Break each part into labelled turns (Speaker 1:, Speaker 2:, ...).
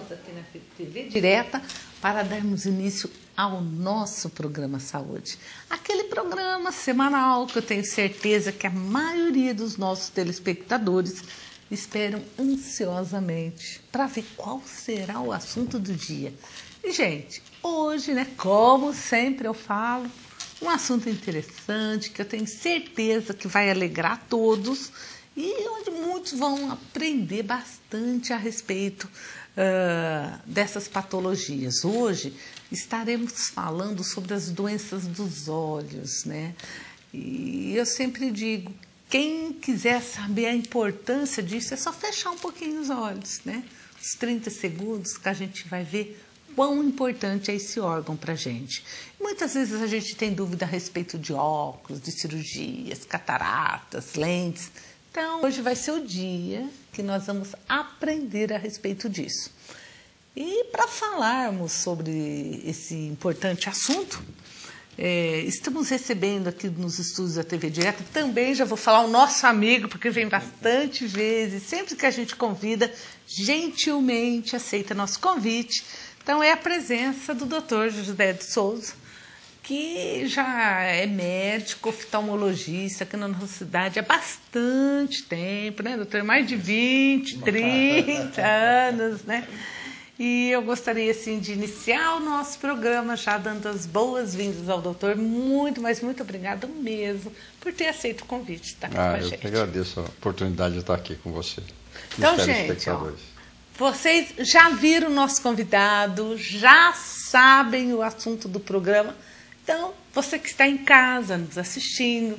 Speaker 1: nós aqui na TV Direta para darmos início ao nosso programa Saúde. Aquele programa semanal que eu tenho certeza que a maioria dos nossos telespectadores esperam ansiosamente para ver qual será o assunto do dia. E, gente, hoje, como sempre eu falo, um assunto interessante que eu tenho certeza que vai alegrar todos e onde muitos vão aprender bastante a respeito dessas patologias. Hoje estaremos falando sobre as doenças dos olhos, né? E eu sempre digo, quem quiser saber a importância disso, é só fechar um pouquinho os olhos, né? Uns 30 segundos que a gente vai ver quão importante é esse órgão para a gente. Muitas vezes a gente tem dúvida a respeito de óculos, de cirurgias, cataratas, lentes. Então, hoje vai ser o dia que nós vamos aprender a respeito disso. E para falarmos sobre esse importante assunto, estamos recebendo aqui nos estúdios da TV Direta, também já vou falar o nosso amigo, porque vem bastante vezes, sempre que a gente convida, gentilmente aceita nosso convite. Então, é a presença do Dr. José de Souza, que já é médico, oftalmologista aqui na nossa cidade há bastante tempo, né, doutor? Mais de 20, 30 anos, né? E eu gostaria, assim, de iniciar o nosso programa já dando as boas-vindas ao doutor. Muito, mas muito obrigada mesmo por ter aceito o convite de estar aqui com a gente.
Speaker 2: Eu que agradeço a oportunidade de estar aqui com você.
Speaker 1: Então, gente, vocês já viram o nosso convidado, já sabem o assunto do programa. Então, você que está em casa nos assistindo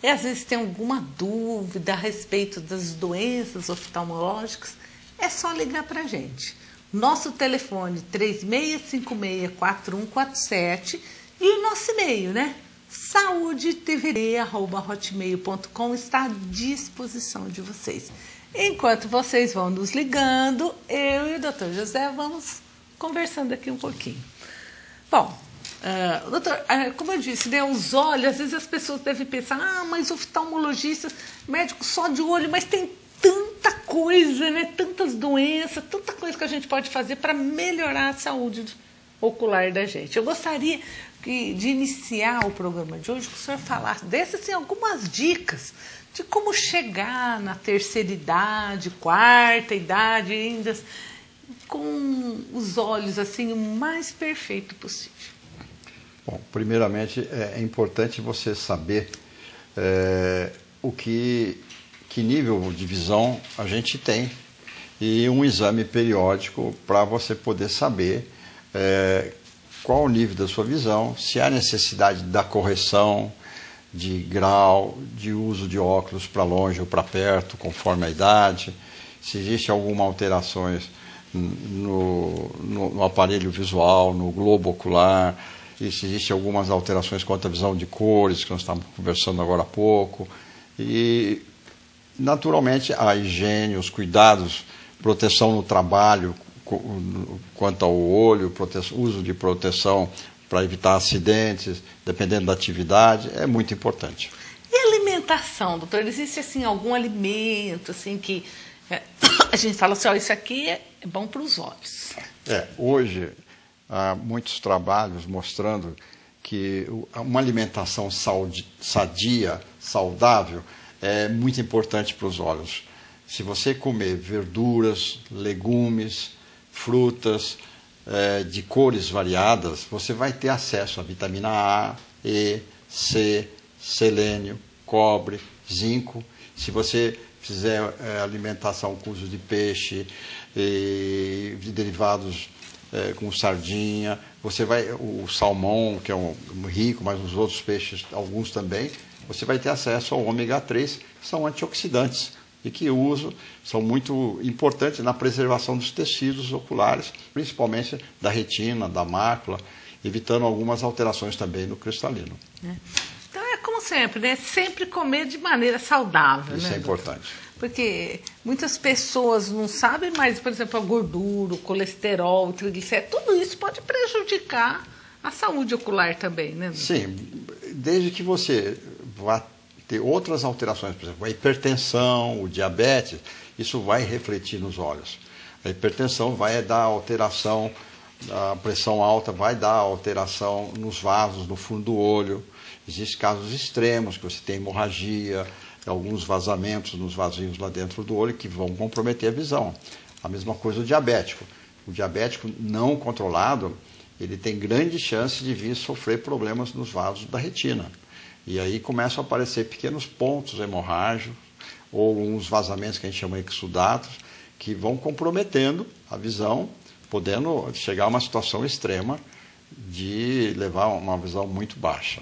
Speaker 1: e às vezes tem alguma dúvida a respeito das doenças oftalmológicas, é só ligar para a gente. Nosso telefone 3656-4147 e o nosso e-mail, né? saudetv@hotmail.com está à disposição de vocês. Enquanto vocês vão nos ligando, eu e o Dr. José vamos conversando aqui um pouquinho. Bom, doutor, como eu disse, né, os olhos, às vezes as pessoas devem pensar, mas oftalmologistas, médicos só de olho, mas tem tanta coisa, né, tantas doenças, tanta coisa que a gente pode fazer para melhorar a saúde ocular da gente. Eu gostaria de iniciar o programa de hoje que o senhor falasse assim, algumas dicas de como chegar na terceira idade, quarta idade, ainda com os olhos assim o mais perfeito possível.
Speaker 2: Bom, primeiramente é importante você saber que nível de visão a gente tem e um exame periódico para você poder saber qual o nível da sua visão, se há necessidade da correção de grau, de uso de óculos para longe ou para perto, conforme a idade, se existe alguma alterações no aparelho visual, no globo ocular, e se existe algumas alterações quanto à visão de cores, que nós estávamos conversando agora há pouco, e naturalmente a higiene, os cuidados, proteção no trabalho, quanto ao olho, uso de proteção para evitar acidentes, dependendo da atividade, é muito importante.
Speaker 1: E a alimentação, doutor? Existe assim, algum alimento assim, que a gente fala assim, isso aqui é bom para os olhos?
Speaker 2: Hoje há muitos trabalhos mostrando que uma alimentação sadia, saudável, é muito importante para os olhos. Se você comer verduras, legumes, frutas, de cores variadas, você vai ter acesso a vitamina A, E, C, selênio, cobre, zinco. Se você fizer alimentação com uso de peixe, de derivados com sardinha, o salmão, que é rico, mas os outros peixes, alguns também, você vai ter acesso ao ômega 3, que são antioxidantes e que são muito importantes na preservação dos tecidos oculares, principalmente da retina, da mácula, evitando algumas alterações também no cristalino.
Speaker 1: Então é como sempre, né? Sempre comer de maneira saudável.
Speaker 2: Isso
Speaker 1: é
Speaker 2: importante.
Speaker 1: Porque muitas pessoas não sabem, mas, por exemplo, a gordura, o colesterol, o triglicéridos, tudo isso pode prejudicar a saúde ocular também, né?
Speaker 2: Sim, desde que você vá ter outras alterações, por exemplo, a hipertensão, o diabetes, isso vai refletir nos olhos. A hipertensão vai dar alteração, a pressão alta vai dar alteração nos vasos, no fundo do olho. Existem casos extremos, que você tem hemorragia, alguns vazamentos nos vasinhos lá dentro do olho que vão comprometer a visão. A mesma coisa o diabético. O diabético não controlado, ele tem grande chance de vir sofrer problemas nos vasos da retina. E aí começam a aparecer pequenos pontos hemorrágicos ou uns vazamentos que a gente chama de exudatos, que vão comprometendo a visão, podendo chegar a uma situação extrema de levar uma visão muito baixa.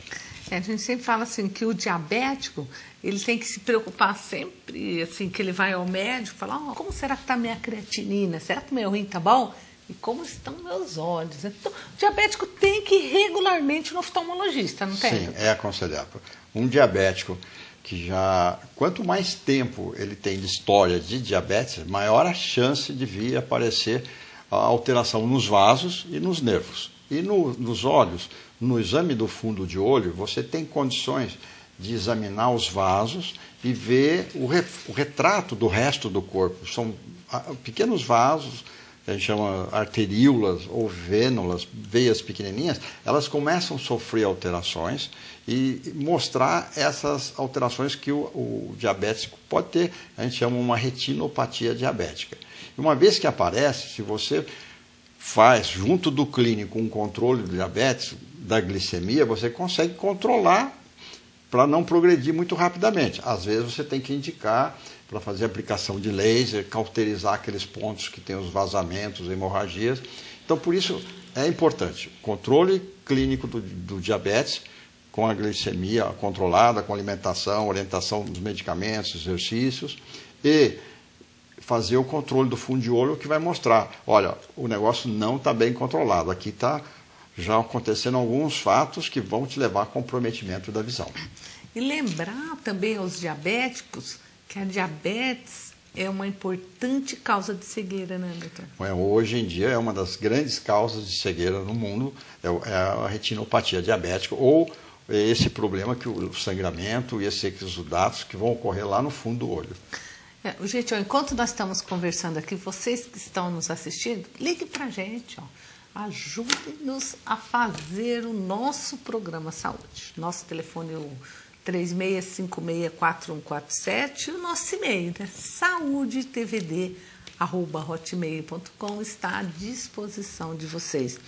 Speaker 1: A gente sempre fala assim que o diabético, ele tem que se preocupar sempre, assim, que ele vai ao médico e fala, como será que está a minha creatinina? Será que meu rim está bom? E como estão meus olhos? Então, o diabético tem que ir regularmente no oftalmologista, não tem?
Speaker 2: Sim, é aconselhável. Um diabético que já, quanto mais tempo ele tem de história de diabetes, maior a chance de vir aparecer a alteração nos vasos e nos nervos. E nos olhos, no exame do fundo de olho, você tem condições de examinar os vasos e ver o retrato do resto do corpo. São pequenos vasos, a gente chama arteríolas ou vênulas, veias pequenininhas, elas começam a sofrer alterações e mostrar essas alterações que o diabético pode ter. A gente chama uma retinopatia diabética. E uma vez que aparece, se você faz, junto do clínico, um controle do diabetes, da glicemia, você consegue controlar para não progredir muito rapidamente. Às vezes você tem que indicar para fazer aplicação de laser, cauterizar aqueles pontos que têm os vazamentos, hemorragias. Então, por isso, é importante controle clínico do diabetes, com a glicemia controlada, com alimentação, orientação dos medicamentos, exercícios, e fazer o controle do fundo de olho, que vai mostrar, olha, o negócio não está bem controlado, aqui está já acontecendo alguns fatos que vão te levar a comprometimento da visão.
Speaker 1: E lembrar também aos diabéticos que a diabetes é uma importante causa de cegueira, né, doutor?
Speaker 2: Hoje em dia é uma das grandes causas de cegueira no mundo, é a retinopatia diabética, ou esse problema que o sangramento e esses exudatos que vão ocorrer lá no fundo do olho.
Speaker 1: Gente, enquanto nós estamos conversando aqui, vocês que estão nos assistindo, ligue para a gente, ajude-nos a fazer o nosso programa Saúde. Nosso telefone é o 36564147 e o nosso e-mail, né? saúdetvd@hotmail.com está à disposição de vocês.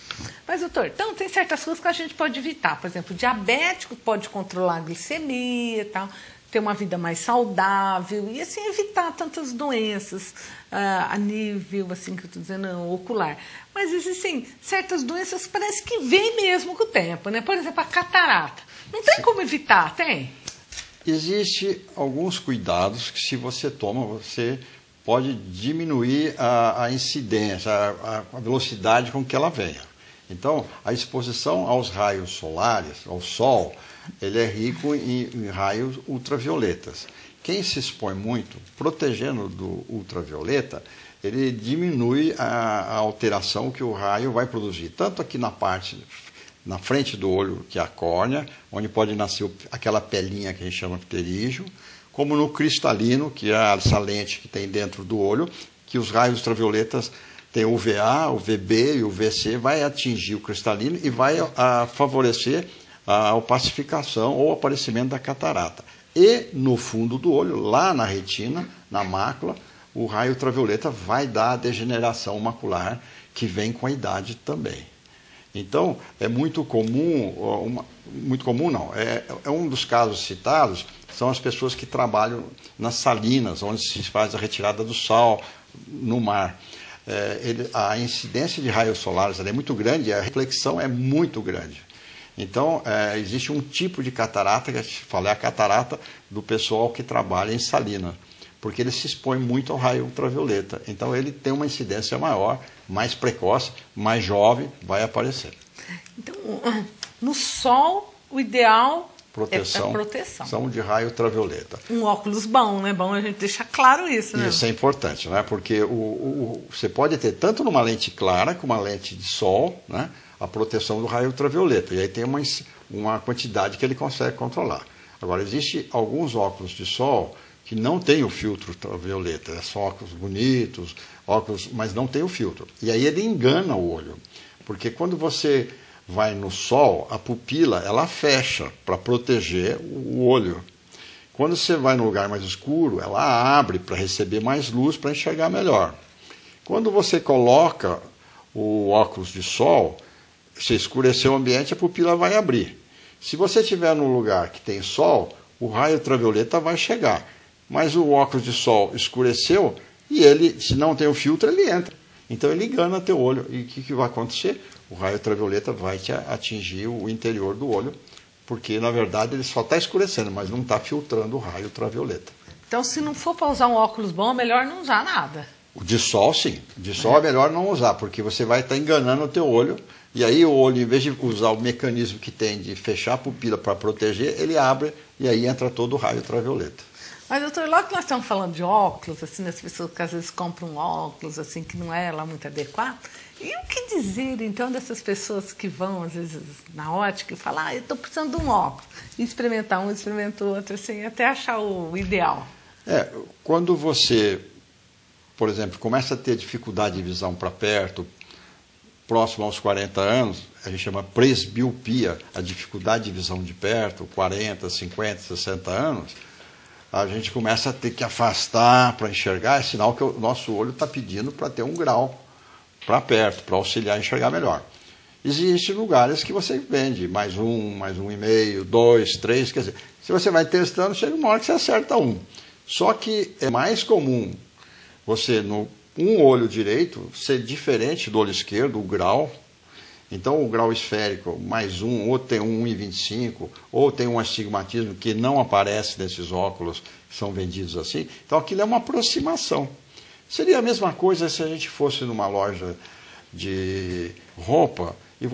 Speaker 1: Mas, doutor, então tem certas coisas que a gente pode evitar. Por exemplo, o diabético pode controlar a glicemia e tal, ter uma vida mais saudável e assim evitar tantas doenças a nível, assim que eu estou dizendo, ocular. Mas existem certas doenças que parece que vêm mesmo com o tempo, né? Por exemplo, a catarata. Não tem como evitar, tem?
Speaker 2: Existem alguns cuidados que, se você toma, você pode diminuir a incidência, a velocidade com que ela venha. Então, a exposição aos raios solares, ao sol, ele é rico em raios ultravioletas. Quem se expõe muito, protegendo do ultravioleta, ele diminui a alteração que o raio vai produzir, tanto aqui na frente do olho, que é a córnea, onde pode nascer aquela pelinha que a gente chama pterígio, como no cristalino, que é essa lente que tem dentro do olho, que os raios ultravioletas tem o UVA, o VB e o VC, vai atingir o cristalino e vai favorecer a opacificação ou aparecimento da catarata. E no fundo do olho, lá na retina, na mácula, o raio ultravioleta vai dar a degeneração macular que vem com a idade também. Então, é muito comum, é um dos casos citados, são as pessoas que trabalham nas salinas, onde se faz a retirada do sal no mar. A incidência de raios solares é muito grande e a reflexão é muito grande. Então, existe um tipo de catarata, que eu falei, a catarata do pessoal que trabalha em salina, porque ele se expõe muito ao raio ultravioleta. Então, ele tem uma incidência maior, mais precoce, mais jovem, vai aparecer.
Speaker 1: Então, no sol, o ideal
Speaker 2: proteção,
Speaker 1: é proteção.
Speaker 2: São de raio ultravioleta.
Speaker 1: Um óculos bom, né? Bom a gente deixar claro isso, né?
Speaker 2: Isso é importante, né? Porque você pode ter tanto numa lente clara como uma lente de sol, né? A proteção do raio ultravioleta. E aí tem uma quantidade que ele consegue controlar. Agora, existem alguns óculos de sol que não tem o filtro ultravioleta. São óculos bonitos, óculos, mas não tem o filtro. E aí ele engana o olho, porque quando você vai no sol, a pupila ela fecha para proteger o olho. Quando você vai no lugar mais escuro, ela abre para receber mais luz, para enxergar melhor. Quando você coloca o óculos de sol, se escurecer o ambiente, a pupila vai abrir. Se você estiver num lugar que tem sol, o raio ultravioleta vai chegar. Mas o óculos de sol escureceu e ele, se não tem o filtro, ele entra. Então ele engana teu olho. E o que vai acontecer? O raio ultravioleta vai te atingir o interior do olho, porque na verdade ele só está escurecendo, mas não está filtrando o raio ultravioleta.
Speaker 1: Então, se não for para usar um óculos bom, é melhor não usar nada.
Speaker 2: O de sol, sim. De sol é melhor não usar, porque você vai estar enganando o teu olho. E aí o olho, em vez de usar o mecanismo que tem de fechar a pupila para proteger, ele abre e aí entra todo o raio ultravioleta.
Speaker 1: Mas, doutor, logo que nós estamos falando de óculos, assim, das pessoas que às vezes compram óculos, assim, que não é lá muito adequado, e o que dizer, então, dessas pessoas que vão, às vezes, na ótica e falam, eu estou precisando de um óculos, e experimentar um, experimenta o outro, assim, até achar o ideal.
Speaker 2: Quando você, por exemplo, começa a ter dificuldade de visão para perto, próximo aos 40 anos, a gente chama presbiopia, a dificuldade de visão de perto, 40, 50, 60 anos, a gente começa a ter que afastar para enxergar, é sinal que o nosso olho está pedindo para ter um grau para perto, para auxiliar a enxergar melhor. Existem lugares que você vende mais um e meio, 2, 3, quer dizer, se você vai testando, chega uma hora que você acerta um. Só que é mais comum você, um olho direito, ser diferente do olho esquerdo, o grau. Então, o grau esférico mais um, ou tem um 1,25, ou tem um astigmatismo que não aparece nesses óculos que são vendidos assim. Então, aquilo é uma aproximação. Seria a mesma coisa se a gente fosse numa loja de roupa e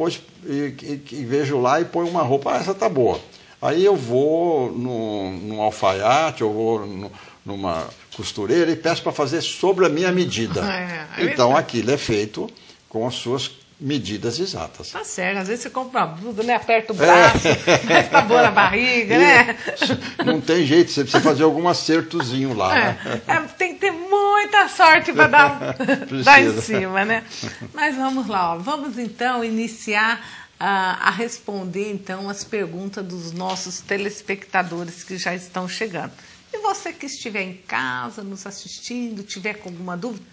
Speaker 2: vejo lá e põe uma roupa, essa tá boa. Aí eu vou num alfaiate, eu vou numa costureira e peço para fazer sobre a minha medida. Então, aquilo é feito com as suas medidas exatas.
Speaker 1: Tá certo, às vezes você compra uma blusa, né? Aperta o braço, faz sabor na barriga, né?
Speaker 2: Não tem jeito, você precisa fazer algum acertozinho lá. Né?
Speaker 1: Tem que ter muita sorte para dar em cima, né? Mas vamos lá, vamos então iniciar a responder então as perguntas dos nossos telespectadores que já estão chegando. E você que estiver em casa nos assistindo, tiver com alguma dúvida,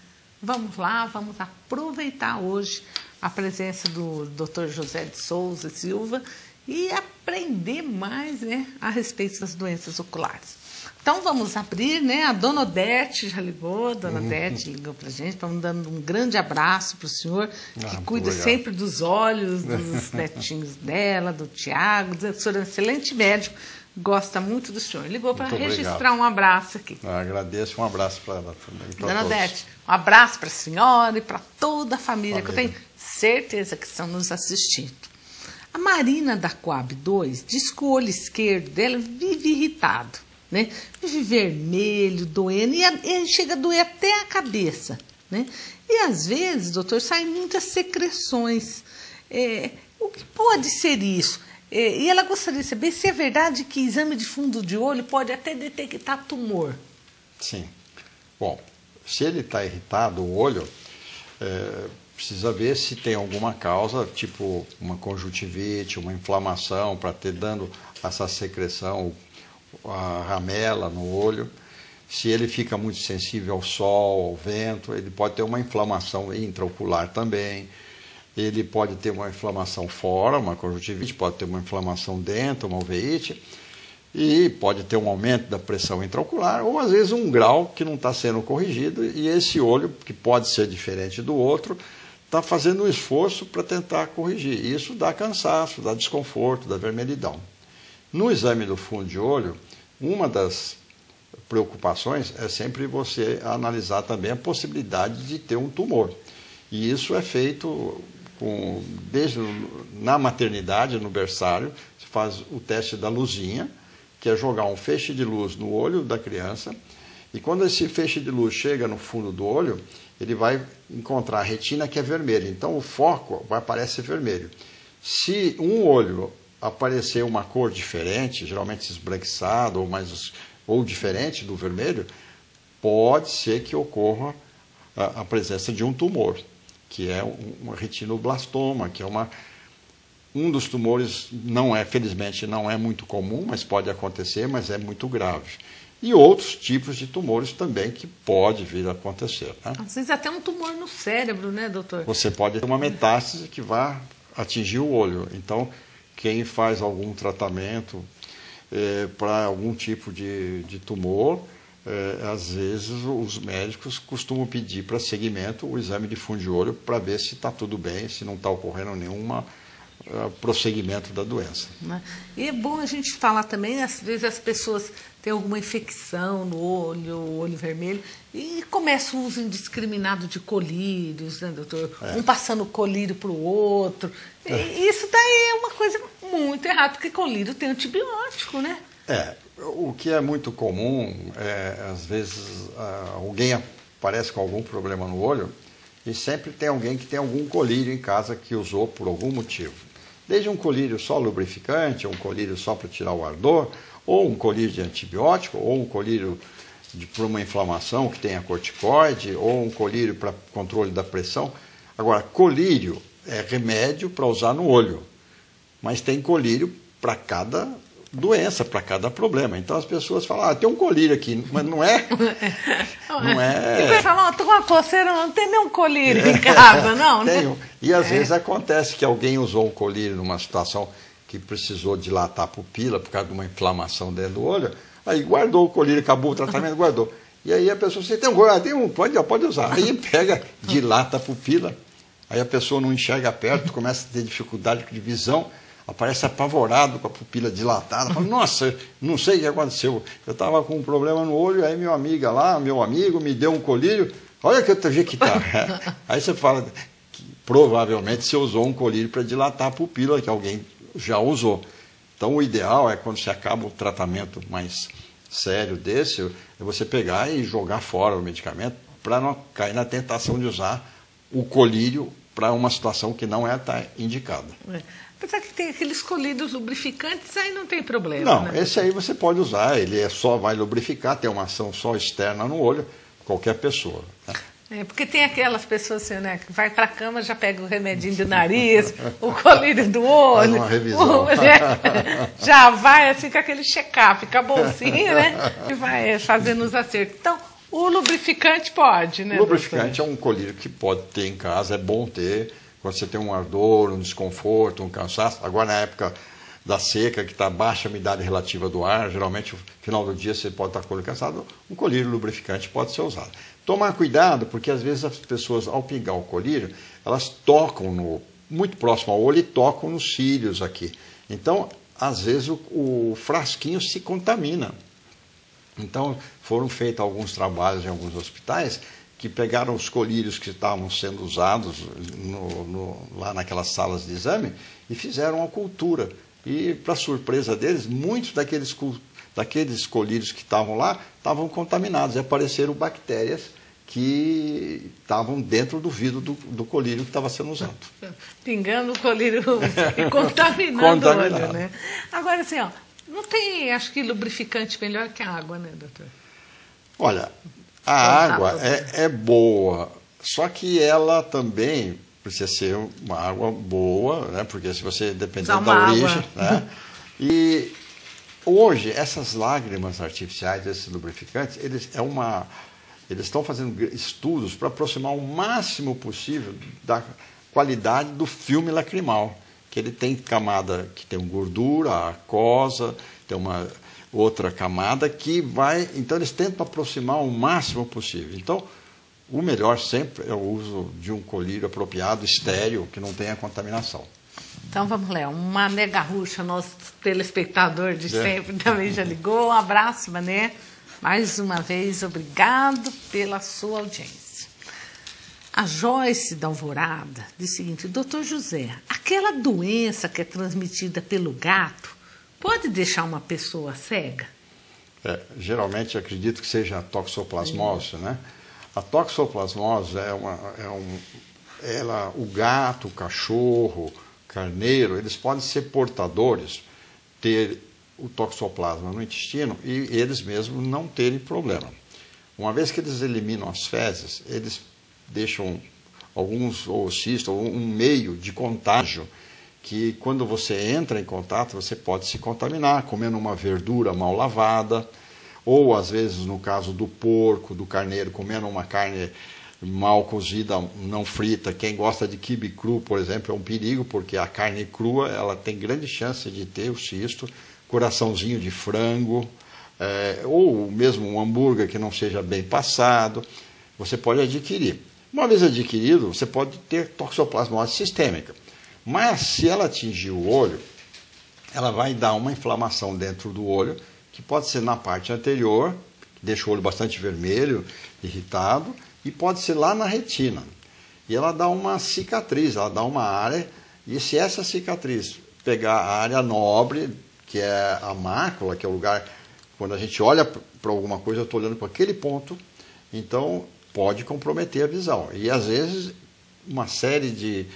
Speaker 1: vamos lá, vamos aproveitar hoje a presença do Dr. José de Souza Silva e aprender mais, né, a respeito das doenças oculares. Então vamos abrir, né? A Dona Odete já ligou, a Dona Odete ligou para a gente, estamos dando um grande abraço para o senhor, que cuida sempre dos olhos, dos netinhos dela, do Tiago, o senhor é um excelente médico, gosta muito do senhor. Ligou para registrar um abraço aqui.
Speaker 2: Agradeço, um abraço para ela também.
Speaker 1: Dona Odete, um abraço para a senhora e para toda a família, que eu tenho certeza que estão nos assistindo. A Marina da Coab 2 diz que o olho esquerdo dela vive irritado, né? Vive vermelho, doendo, e chega a doer até a cabeça, né? E às vezes, doutor, saem muitas secreções. O que pode ser isso? E ela gostaria de saber se é verdade que exame de fundo de olho pode até detectar tumor.
Speaker 2: Sim. Bom, se ele está irritado, o olho, precisa ver se tem alguma causa, tipo uma conjuntivite, uma inflamação, para ter dando essa secreção, a ramela no olho. Se ele fica muito sensível ao sol, ao vento, ele pode ter uma inflamação intraocular também. Ele pode ter uma inflamação fora, uma conjuntivite, pode ter uma inflamação dentro, uma uveíte, e pode ter um aumento da pressão intraocular, ou às vezes um grau que não está sendo corrigido, e esse olho, que pode ser diferente do outro, está fazendo um esforço para tentar corrigir. Isso dá cansaço, dá desconforto, dá vermelhidão. No exame do fundo de olho, uma das preocupações é sempre você analisar também a possibilidade de ter um tumor. E isso é feito desde na maternidade, no berçário, se faz o teste da luzinha, que é jogar um feixe de luz no olho da criança, e quando esse feixe de luz chega no fundo do olho, ele vai encontrar a retina que é vermelha, então o foco vai aparecer vermelho. Se um olho aparecer uma cor diferente, geralmente esbranquiçado ou diferente do vermelho, pode ser que ocorra a presença de um tumor, que é um retinoblastoma, que é um dos tumores, felizmente não é muito comum, mas pode acontecer, mas é muito grave. E outros tipos de tumores também que pode vir a acontecer. Né?
Speaker 1: Às vezes até um tumor no cérebro, né, doutor?
Speaker 2: Você pode ter uma metástase que vai atingir o olho. Então, quem faz algum tratamento para algum tipo de tumor, às vezes os médicos costumam pedir para segmento o exame de fundo de olho para ver se está tudo bem, se não está ocorrendo nenhuma prosseguimento da doença.
Speaker 1: E é bom a gente falar também, às vezes as pessoas têm alguma infecção no olho vermelho, e começa o uso indiscriminado de colírios, né, doutor? Um passando colírio para o outro. E isso daí é uma coisa muito errada, porque colírio tem antibiótico, né?
Speaker 2: O que é muito comum, às vezes alguém aparece com algum problema no olho e sempre tem alguém que tem algum colírio em casa que usou por algum motivo. Desde um colírio só lubrificante, ou um colírio só para tirar o ardor, ou um colírio de antibiótico, ou um colírio para uma inflamação que tenha corticoide, ou um colírio para controle da pressão. Agora, colírio é remédio para usar no olho, mas tem colírio para cada doença, para cada problema. Então as pessoas falam, tem um colírio aqui, mas não é. Não é.
Speaker 1: E você fala, estou com uma coceira, não tem nenhum colírio em casa, não, né?
Speaker 2: Tem. E às vezes acontece que alguém usou um colírio numa situação que precisou dilatar a pupila por causa de uma inflamação dentro do olho, aí guardou o colírio, acabou o tratamento, guardou. E aí a pessoa, você tem um colírio? Pode usar. Aí pega, dilata a pupila, aí a pessoa não enxerga perto, começa a ter dificuldade de visão, aparece apavorado com a pupila dilatada, fala, nossa, não sei o que aconteceu, eu estava com um problema no olho, aí meu amigo me deu um colírio, olha que outro jeito que está. Aí você fala que provavelmente você usou um colírio para dilatar a pupila, que alguém já usou. Então o ideal é quando você acaba o tratamento mais sério desse, é você pegar e jogar fora o medicamento para não cair na tentação de usar o colírio para uma situação que não indicada.
Speaker 1: Apesar que tem aqueles colírios lubrificantes, aí não tem problema.
Speaker 2: Não,
Speaker 1: né?
Speaker 2: Esse aí você pode usar, ele só vai lubrificar, tem uma ação só externa no olho, qualquer pessoa. Né?
Speaker 1: Porque tem aquelas pessoas assim, né, que vai para a cama, já pega o remedinho do nariz, o colírio do olho.
Speaker 2: Faz uma revisão.
Speaker 1: Já vai assim com aquele check-up, com a bolsinha, né? E vai fazendo os acertos. Então, o lubrificante pode, né?
Speaker 2: O lubrificante é um colírio que pode ter em casa, é bom ter. Quando você tem um ardor, um desconforto, um cansaço. Agora, na época da seca, que está baixa a umidade relativa do ar, geralmente no final do dia você pode estar com o olho cansado, um colírio lubrificante pode ser usado. Tomar cuidado, porque às vezes as pessoas, ao pingar o colírio, elas tocam muito próximo ao olho e tocam nos cílios aqui. Então, às vezes o frasquinho se contamina. Então, foram feitos alguns trabalhos em alguns hospitais que pegaram os colírios que estavam sendo usados lá naquelas salas de exame e fizeram uma cultura. E, para surpresa deles, muitos daqueles colírios que estavam lá estavam contaminados e apareceram bactérias que estavam dentro do vidro do colírio que estava sendo usado.
Speaker 1: Pingando o colírio e contaminando o olho, né? Agora, assim, não tem, acho que, lubrificante melhor que a água, né, doutor?
Speaker 2: Olha, a água é boa, só que ela também precisa ser uma água boa, né? Porque se você depender da origem... Né? E hoje, essas lágrimas artificiais, esses lubrificantes, eles estão fazendo estudos para aproximar o máximo possível da qualidade do filme lacrimal, que ele tem camada que tem gordura, aquosa, tem uma outra camada que vai... Então, eles tentam aproximar o máximo possível. Então, o melhor sempre é o uso de um colírio apropriado, estéril, que não tenha contaminação.
Speaker 1: Então, vamos lá. O Mané Garrucha, nosso telespectador de sempre, também já ligou. Um abraço, Mané. Mais uma vez, obrigado pela sua audiência. A Joyce da Alvorada diz o seguinte: doutor José, aquela doença que é transmitida pelo gato pode deixar uma pessoa cega?
Speaker 2: Geralmente, acredito que seja a toxoplasmose, né? A toxoplasmose o gato, o cachorro, o carneiro, eles podem ser portadores, ter o toxoplasma no intestino e eles mesmos não terem problema. Uma vez que eles eliminam as fezes, eles deixam alguns oocitos, um meio de contágio, que quando você entra em contato, você pode se contaminar, comendo uma verdura mal lavada, ou às vezes, no caso do porco, do carneiro, comendo uma carne mal cozida, não frita. Quem gosta de quibe cru, por exemplo, é um perigo, porque a carne crua ela tem grande chance de ter o cisto, coraçãozinho de frango, ou mesmo um hambúrguer que não seja bem passado, você pode adquirir. Uma vez adquirido, você pode ter toxoplasmose sistêmica. Mas se ela atingir o olho, ela vai dar uma inflamação dentro do olho, que pode ser na parte anterior, que deixa o olho bastante vermelho, irritado, e pode ser lá na retina. E ela dá uma cicatriz, ela dá uma área, e se essa cicatriz pegar a área nobre, que é a mácula, que é o lugar, quando a gente olha para alguma coisa, eu estou olhando para aquele ponto, então pode comprometer a visão. E às vezes uma série de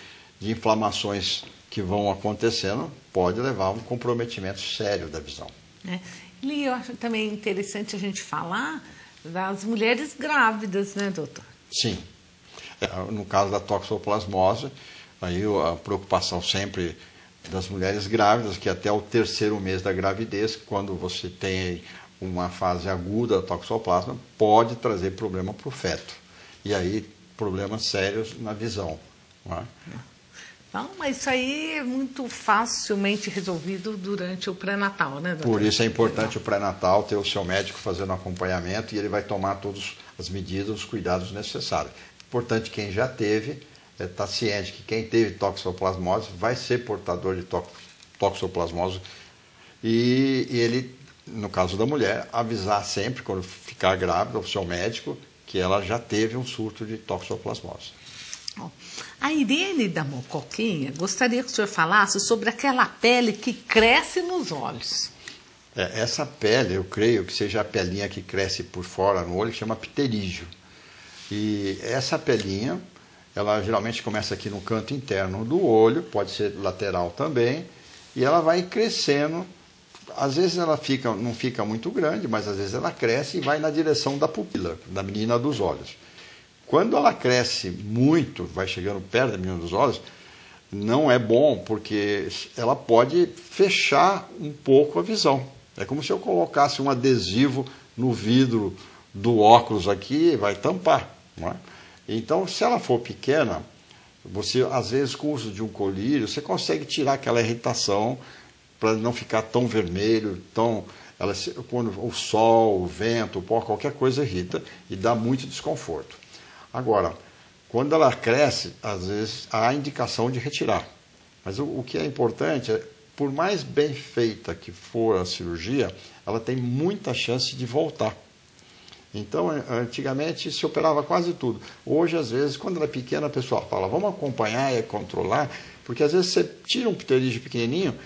Speaker 2: inflamações que vão acontecendo pode levar a um comprometimento sério da visão.
Speaker 1: E eu acho também interessante a gente falar das mulheres grávidas, né, doutor?
Speaker 2: Sim. No caso da toxoplasmose, aí a preocupação sempre das mulheres grávidas, que até o 3º mês da gravidez, quando você tem uma fase aguda da toxoplasma, pode trazer problema para o feto. E aí, problemas sérios na visão. Não é?
Speaker 1: Não, mas isso aí é muito facilmente resolvido durante o pré-natal, né, doutor?
Speaker 2: Por isso é importante o pré-natal, ter o seu médico fazendo acompanhamento e ele vai tomar todas as medidas, os cuidados necessários. Importante quem já teve, estar ciente que quem teve toxoplasmose vai ser portador de toxoplasmose e ele, no caso da mulher, avisar sempre, quando ficar grávida, ao seu médico, que ela já teve um surto de toxoplasmose.
Speaker 1: A Irene da Mocoquinha gostaria que o senhor falasse sobre aquela pele que cresce nos olhos.
Speaker 2: Essa pele, eu creio que seja a pelinha que cresce por fora no olho, que chama pterígio. E essa pelinha, ela geralmente começa aqui no canto interno do olho, pode ser lateral também, e ela vai crescendo. Às vezes ela não fica muito grande, mas às vezes ela cresce e vai na direção da pupila, da menina dos olhos. Quando ela cresce muito, vai chegando perto da menina dos olhos, não é bom, porque ela pode fechar um pouco a visão. É como se eu colocasse um adesivo no vidro do óculos aqui, vai tampar. Não é? Então, se ela for pequena, você, às vezes, com o uso de um colírio, você consegue tirar aquela irritação para não ficar tão vermelho, quando o sol, o vento, o pó, qualquer coisa irrita e dá muito desconforto. Agora, quando ela cresce, às vezes há a indicação de retirar. Mas o que é importante é, por mais bem feita que for a cirurgia, ela tem muita chance de voltar. Então, antigamente se operava quase tudo. Hoje, às vezes, quando ela é pequena, a pessoa fala, vamos acompanhar e controlar, porque às vezes você tira um pterígio pequenininho,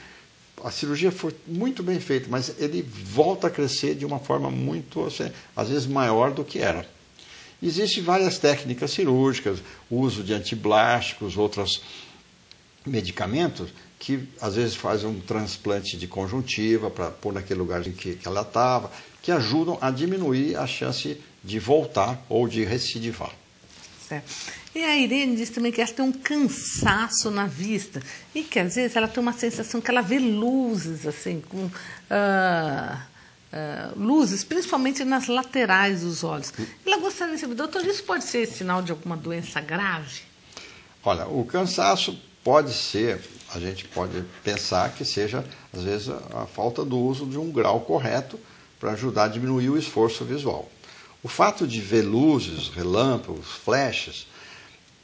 Speaker 2: a cirurgia foi muito bem feita, mas ele volta a crescer de uma forma muito, assim, às vezes, maior do que era. Existem várias técnicas cirúrgicas, uso de antiblásticos, outros medicamentos, que às vezes fazem um transplante de conjuntiva para pôr naquele lugar em que ela estava, que ajudam a diminuir a chance de voltar ou de recidivar.
Speaker 1: Certo. E a Irene diz também que ela tem um cansaço na vista e que às vezes ela tem uma sensação que ela vê luzes, assim, com... luzes, principalmente nas laterais dos olhos. Ela gostaria de saber, doutor, isso pode ser sinal de alguma doença grave?
Speaker 2: Olha, o cansaço pode ser, a gente pode pensar que seja, às vezes, a falta do uso de um grau correto para ajudar a diminuir o esforço visual. O fato de ver luzes, relâmpagos, flashes,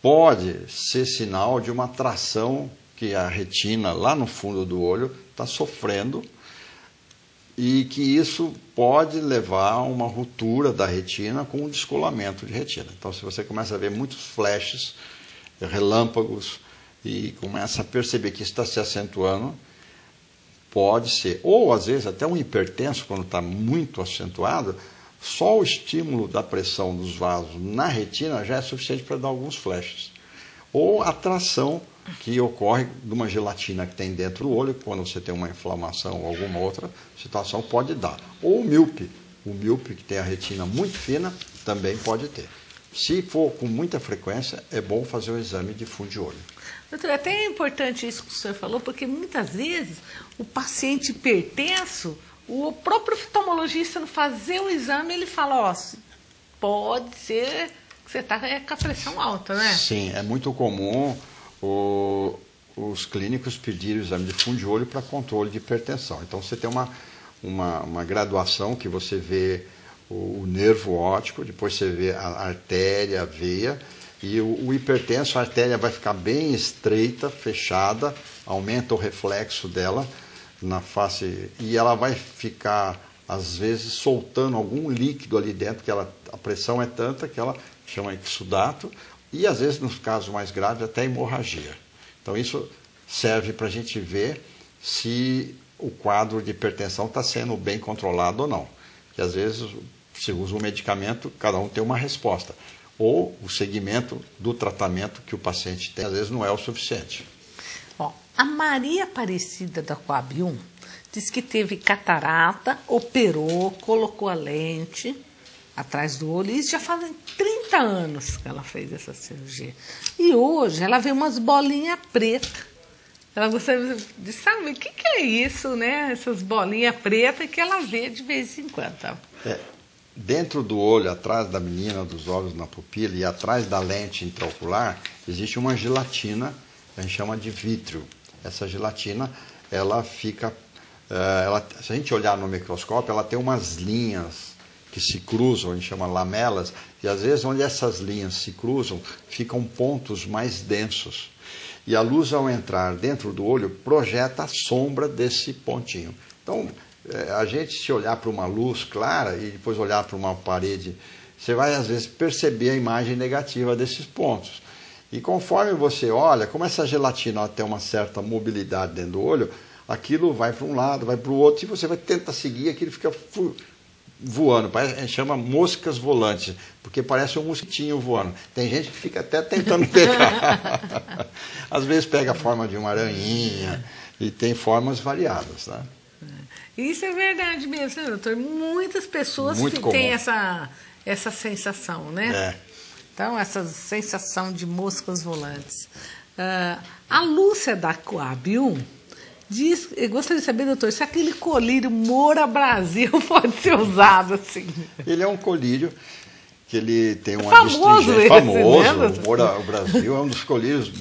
Speaker 2: pode ser sinal de uma tração que a retina, lá no fundo do olho, está sofrendo, e que isso pode levar a uma ruptura da retina com um descolamento de retina. Então, se você começa a ver muitos flashes, relâmpagos, e começa a perceber que isso está se acentuando, pode ser. Ou, às vezes, até um hipertenso, quando está muito acentuado, só o estímulo da pressão dos vasos na retina já é suficiente para dar alguns flashes. Ou a tração que ocorre de uma gelatina que tem dentro do olho, quando você tem uma inflamação ou alguma outra situação, pode dar. Ou o míope que tem a retina muito fina, também pode ter. Se for com muita frequência, é bom fazer o exame de fundo de olho.
Speaker 1: Doutor, é até importante isso que o senhor falou, porque muitas vezes o paciente hipertenso, o próprio oftalmologista, no fazer o exame, ele fala, ó, pode ser que você está com a pressão alta, né?
Speaker 2: Sim, é muito comum os clínicos pedirem o exame de fundo de olho para controle de hipertensão. Então, você tem uma graduação que você vê o nervo óptico, depois você vê a artéria, a veia, e o hipertenso, a artéria vai ficar bem estreita, fechada, aumenta o reflexo dela na face, e ela vai ficar, às vezes, soltando algum líquido ali dentro, porque a pressão é tanta que ela chama exudato, e às vezes, nos casos mais graves, até hemorragia. Então, isso serve para a gente ver se o quadro de hipertensão está sendo bem controlado ou não. Que às vezes se usa um medicamento, cada um tem uma resposta. Ou o segmento do tratamento que o paciente tem, às vezes não é o suficiente.
Speaker 1: Ó, a Maria Aparecida da Coab 1 disse que teve catarata, operou, colocou a lente atrás do olho, e isso já fazem 30 anos que ela fez essa cirurgia. E hoje ela vê umas bolinhas pretas. Ela gostaria de saber o que é isso, né? Essas bolinhas pretas que ela vê de vez em quando.
Speaker 2: Dentro do olho, atrás da menina, dos olhos na pupila e atrás da lente intraocular, existe uma gelatina, que a gente chama de vítreo. Essa gelatina, ela fica... se a gente olhar no microscópio, ela tem umas linhas que se cruzam, a gente chama lamelas, e às vezes onde essas linhas se cruzam, ficam pontos mais densos. E a luz, ao entrar dentro do olho, projeta a sombra desse pontinho. Então, a gente, se olhar para uma luz clara e depois olhar para uma parede, você vai, às vezes, perceber a imagem negativa desses pontos. E conforme você olha, como essa gelatina tem uma certa mobilidade dentro do olho, aquilo vai para um lado, vai para o outro, e você vai tentar seguir, aquilo fica voando. A gente chama moscas volantes, porque parece um mosquitinho voando. Tem gente que fica até tentando pegar. Às vezes pega a forma de uma aranhinha, e tem formas variadas, né?
Speaker 1: Isso é verdade mesmo, né, doutor? Muitas pessoas têm essa sensação, né?
Speaker 2: É.
Speaker 1: Então, essa sensação de moscas volantes. A Lúcia da Coab 1 diz, eu gostaria de saber, doutor, se aquele colírio Moura Brasil pode ser usado assim.
Speaker 2: Ele é um colírio que ele tem um
Speaker 1: astringente
Speaker 2: famoso. O Moura Brasil é um dos colírios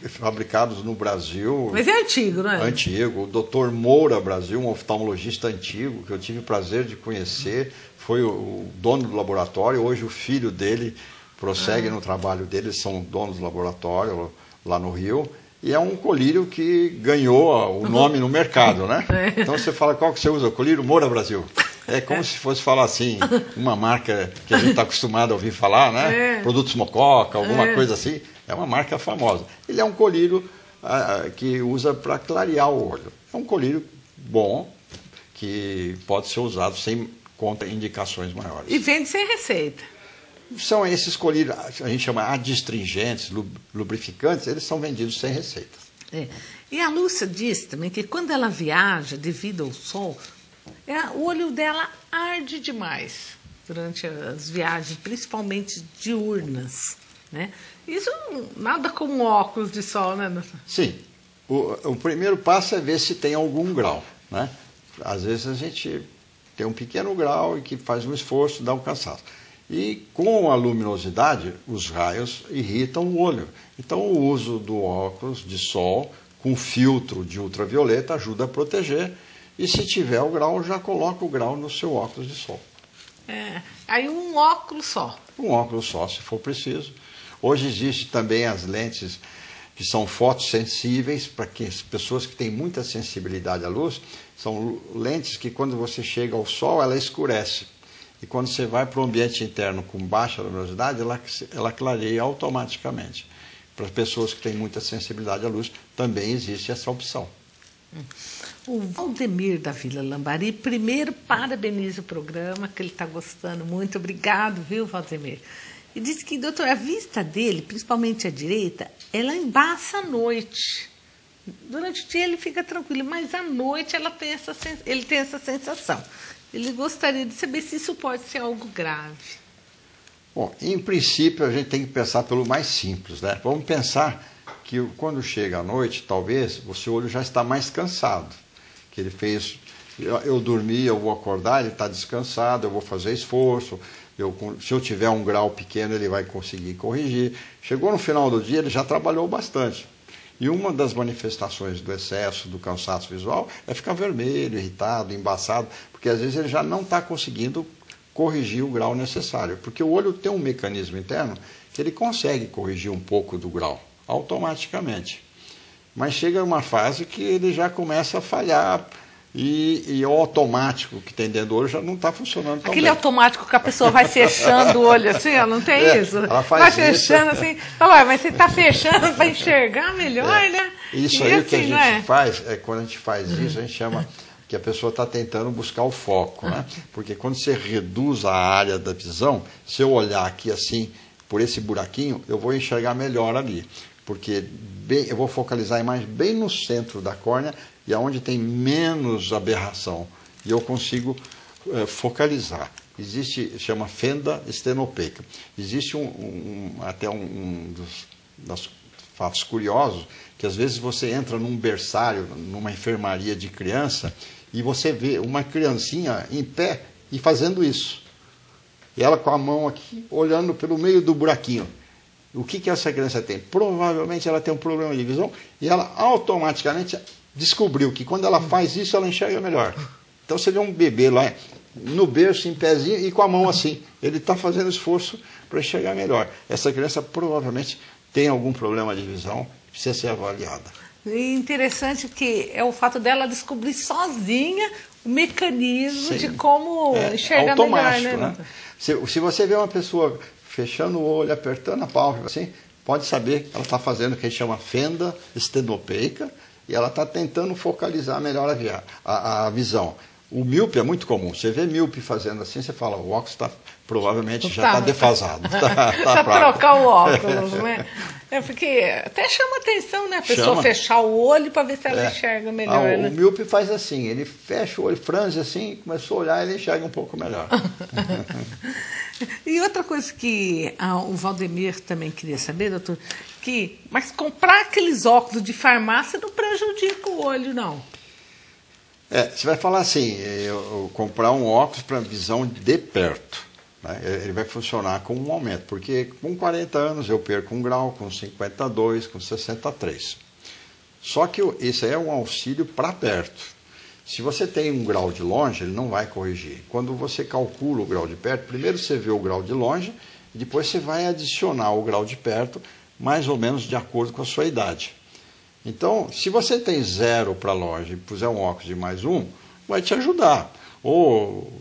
Speaker 2: fabricados no Brasil.
Speaker 1: Mas é antigo, não é?
Speaker 2: Antigo. O Dr. Moura Brasil, um oftalmologista antigo, que eu tive o prazer de conhecer, foi o dono do laboratório. Hoje o filho dele prossegue no trabalho dele, eles são donos do laboratório lá no Rio. E é um colírio que ganhou o nome no mercado, né? Então você fala, qual que você usa? O colírio Moura Brasil. É como se fosse falar assim, uma marca que a gente está acostumado a ouvir falar, né? Produtos Mococa, alguma coisa assim. É uma marca famosa. Ele é um colírio que usa para clarear o olho. É um colírio bom, que pode ser usado sem contraindicações maiores.
Speaker 1: E vende sem receita.
Speaker 2: São esses colírios, a gente chama adstringentes, lubrificantes, eles são vendidos sem receita.
Speaker 1: E a Lúcia disse também que quando ela viaja devido ao sol, o olho dela arde demais durante as viagens, principalmente diurnas, né? Isso nada como óculos de sol, né?
Speaker 2: Sim. O primeiro passo é ver se tem algum grau, né? Às vezes a gente tem um pequeno grau e que faz um esforço, dá um cansaço. E com a luminosidade, os raios irritam o olho. Então o uso do óculos de sol com filtro de ultravioleta ajuda a proteger. E se tiver o grau, já coloca o grau no seu óculos de sol.
Speaker 1: Aí um óculos só.
Speaker 2: Um óculos só, se for preciso. Hoje existe também as lentes que são fotossensíveis, para que as pessoas que têm muita sensibilidade à luz, são lentes que quando você chega ao sol, ela escurece. E quando você vai para o ambiente interno com baixa luminosidade, ela clareia automaticamente. Para pessoas que têm muita sensibilidade à luz, também existe essa opção.
Speaker 1: O Valdemir da Vila Lambari, primeiro parabeniza o programa, que ele está gostando muito. Obrigado, viu, Valdemir? E disse que, doutor, a vista dele, principalmente a direita, ela embaça à noite. Durante o dia ele fica tranquilo, mas à noite ele tem essa sensação. Ele gostaria de saber se isso pode ser algo grave.
Speaker 2: Bom, em princípio a gente tem que pensar pelo mais simples, né? Vamos pensar que quando chega à noite, talvez, o seu olho já está mais cansado. Que ele fez, eu dormi, eu vou acordar, ele está descansado, eu vou fazer esforço, se eu tiver um grau pequeno ele vai conseguir corrigir. Chegou no final do dia, ele já trabalhou bastante. E uma das manifestações do excesso, do cansaço visual, é ficar vermelho, irritado, embaçado, porque às vezes ele já não está conseguindo corrigir o grau necessário. Porque o olho tem um mecanismo interno que ele consegue corrigir um pouco do grau, automaticamente. Mas chega uma fase que ele já começa a falhar e o automático que tem dentro do olho já não está funcionando tão
Speaker 1: Aquele
Speaker 2: bem.
Speaker 1: automático que a pessoa vai fechando o olho assim, ó, não tem isso?
Speaker 2: Ela
Speaker 1: vai
Speaker 2: faz
Speaker 1: fechando
Speaker 2: isso.
Speaker 1: assim, mas você está fechando para enxergar melhor, né?
Speaker 2: Isso
Speaker 1: e
Speaker 2: aí
Speaker 1: assim,
Speaker 2: que a gente faz, quando a gente faz isso, a gente chama que a pessoa está tentando buscar o foco, né? Porque quando você reduz a área da visão, se eu olhar aqui assim, por esse buraquinho, eu vou enxergar melhor ali. Porque eu vou focalizar a imagem bem no centro da córnea e aonde tem menos aberração. E eu consigo focalizar. Chama fenda estenopeica. Existe até um dos fatos curiosos, que às vezes você entra num berçário, numa enfermaria de criança, e você vê uma criancinha em pé e fazendo isso. E ela com a mão aqui, olhando pelo meio do buraquinho. O que essa criança tem? Provavelmente ela tem um problema de visão e ela automaticamente descobriu que quando ela faz isso, ela enxerga melhor. Então você vê um bebê lá no berço, em pezinho e com a mão assim. Ele está fazendo esforço para enxergar melhor. Essa criança provavelmente tem algum problema de visão, precisa ser avaliada.
Speaker 1: E interessante que é o fato dela descobrir sozinha o mecanismo
Speaker 2: Sim.
Speaker 1: de como enxergar
Speaker 2: automático,
Speaker 1: melhor, né?
Speaker 2: Se você vê uma pessoa fechando o olho, apertando a pálpebra, assim, pode saber que ela está fazendo o que a gente chama fenda estenopeica e ela está tentando focalizar melhor a visão. O míope é muito comum. Você vê míope fazendo assim, você fala, o óculos provavelmente já está defasado.
Speaker 1: Precisa trocar o óculos, né? Porque até chama atenção, né? A pessoa fechar o olho para ver se ela enxerga melhor. Né?
Speaker 2: O míope faz assim, ele fecha o olho, franze assim, começou a olhar, ele enxerga um pouco melhor.
Speaker 1: E outra coisa que o Valdemir também queria saber, doutor, mas comprar aqueles óculos de farmácia não prejudica o olho, não?
Speaker 2: Você vai falar assim, eu comprar um óculos para visão de perto, né? Ele vai funcionar com um aumento, porque com 40 anos eu perco 1 grau, com 52, com 63. Só que isso aí é um auxílio para perto. Se você tem 1 grau de longe, ele não vai corrigir. Quando você calcula o grau de perto, primeiro você vê o grau de longe, e depois você vai adicionar o grau de perto, mais ou menos de acordo com a sua idade. Então, se você tem 0 para longe e puser um óculos de mais 1, vai te ajudar. Ou,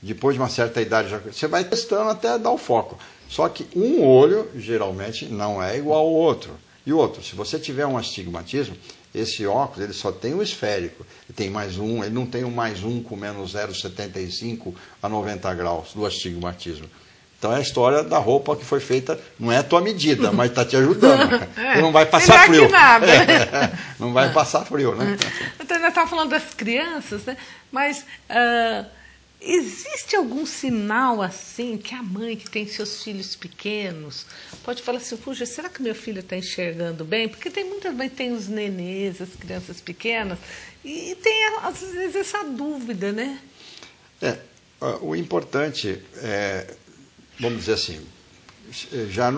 Speaker 2: depois de uma certa idade, você vai testando até dar o foco. Só que um olho, geralmente, não é igual ao outro. E outro, se você tiver um astigmatismo, esse óculos ele só tem o esférico. Ele tem mais 1, ele não tem o mais 1 com menos 0,75 a 90 graus do astigmatismo. Então é a história da roupa que foi feita, não é a tua medida, mas está te ajudando. Você não vai passar frio.
Speaker 1: Que nada.
Speaker 2: Não vai passar frio, né?
Speaker 1: Então, nós estávamos falando das crianças, né? Mas existe algum sinal assim que a mãe que tem seus filhos pequenos pode falar assim, puxa, será que meu filho está enxergando bem? Porque tem muitas mães, tem os nenês, as crianças pequenas, e tem às vezes essa dúvida, né?
Speaker 2: O importante é, vamos dizer assim, já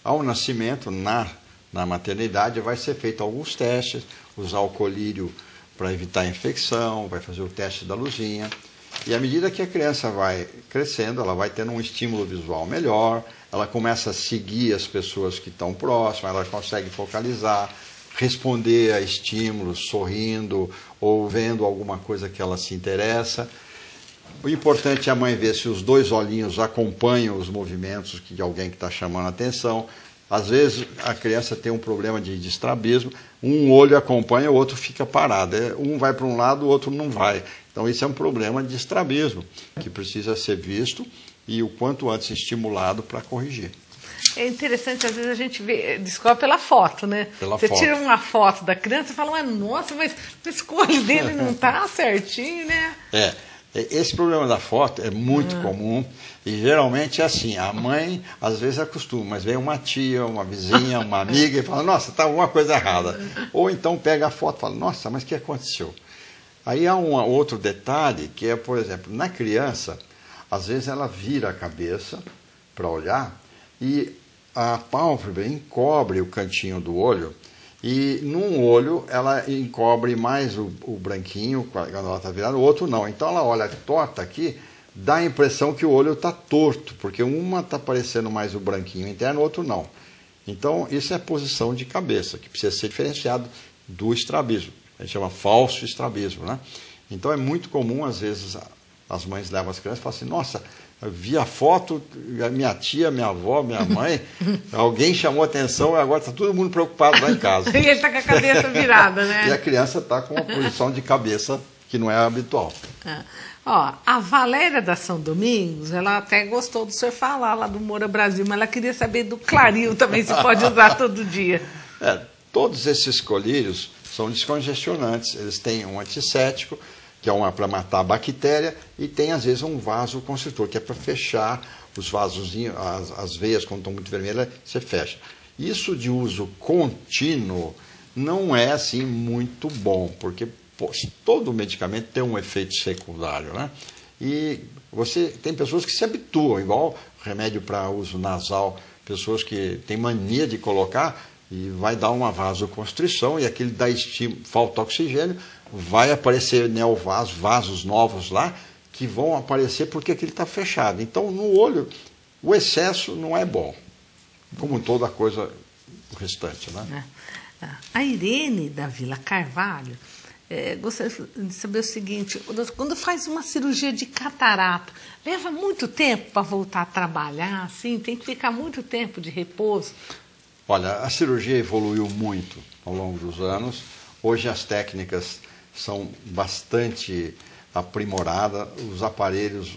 Speaker 2: ao nascimento, na maternidade, vai ser feito alguns testes, usar o colírio para evitar a infecção, vai fazer o teste da luzinha. E à medida que a criança vai crescendo, ela vai tendo um estímulo visual melhor, ela começa a seguir as pessoas que estão próximas, ela consegue focalizar, responder a estímulos, sorrindo ou vendo alguma coisa que ela se interessa. O importante é a mãe ver se os 2 olhinhos acompanham os movimentos de alguém que está chamando a atenção. Às vezes a criança tem um problema de estrabismo, um olho acompanha, o outro fica parado. Um vai para um lado, o outro não vai. Então isso é um problema de estrabismo que precisa ser visto e o quanto antes estimulado para corrigir.
Speaker 1: É interessante, às vezes a gente descobre pela foto, né? Você tira uma foto da criança e fala, nossa, mas o olho dele não está certinho, né?
Speaker 2: Esse problema da foto é muito comum e geralmente é assim, a mãe às vezes acostuma, mas vem uma tia, uma vizinha, uma amiga e fala, nossa, está alguma coisa errada. Ou então pega a foto e fala, nossa, mas o que aconteceu? Aí há um outro detalhe que é, por exemplo, na criança, às vezes ela vira a cabeça para olhar e a pálpebra encobre o cantinho do olho. E num olho ela encobre mais o branquinho, quando ela está virada, o outro não. Então ela olha torta aqui, dá a impressão que o olho está torto, porque uma está aparecendo mais o branquinho interno, o outro não. Então isso é posição de cabeça, que precisa ser diferenciado do estrabismo. A gente chama falso estrabismo, né? Então é muito comum, às vezes, as mães levam as crianças e falam assim, nossa, eu vi a foto, a minha tia, minha avó, minha mãe, alguém chamou atenção e agora está todo mundo preocupado lá em casa.
Speaker 1: E ele está com a cabeça virada, né?
Speaker 2: E a criança está com uma posição de cabeça que não é habitual.
Speaker 1: Ó, a Valéria da São Domingos, ela até gostou do senhor falar lá do Moura Brasil, mas ela queria saber do Claril também, se pode usar todo dia.
Speaker 2: Todos esses colírios são descongestionantes, eles têm um antisséptico, que é para matar a bactéria, e tem às vezes um vasoconstritor, que é para fechar os vasozinhos, as veias quando estão muito vermelhas, você fecha. Isso de uso contínuo não é assim muito bom, porque todo medicamento tem um efeito secundário, né? E tem pessoas que se habituam, igual remédio para uso nasal, pessoas que têm mania de colocar e vai dar uma vasoconstrição e aquele dá estímulo, falta oxigênio, vai aparecer neovasos, vasos novos lá, que vão aparecer porque aquele está fechado. Então, no olho, o excesso não é bom, como toda coisa restante, né?
Speaker 1: A Irene da Vila Carvalho gostaria de saber o seguinte, quando faz uma cirurgia de catarata, leva muito tempo para voltar a trabalhar, assim? Tem que ficar muito tempo de repouso?
Speaker 2: Olha, a cirurgia evoluiu muito ao longo dos anos. Hoje as técnicas são bastante aprimoradas. Os aparelhos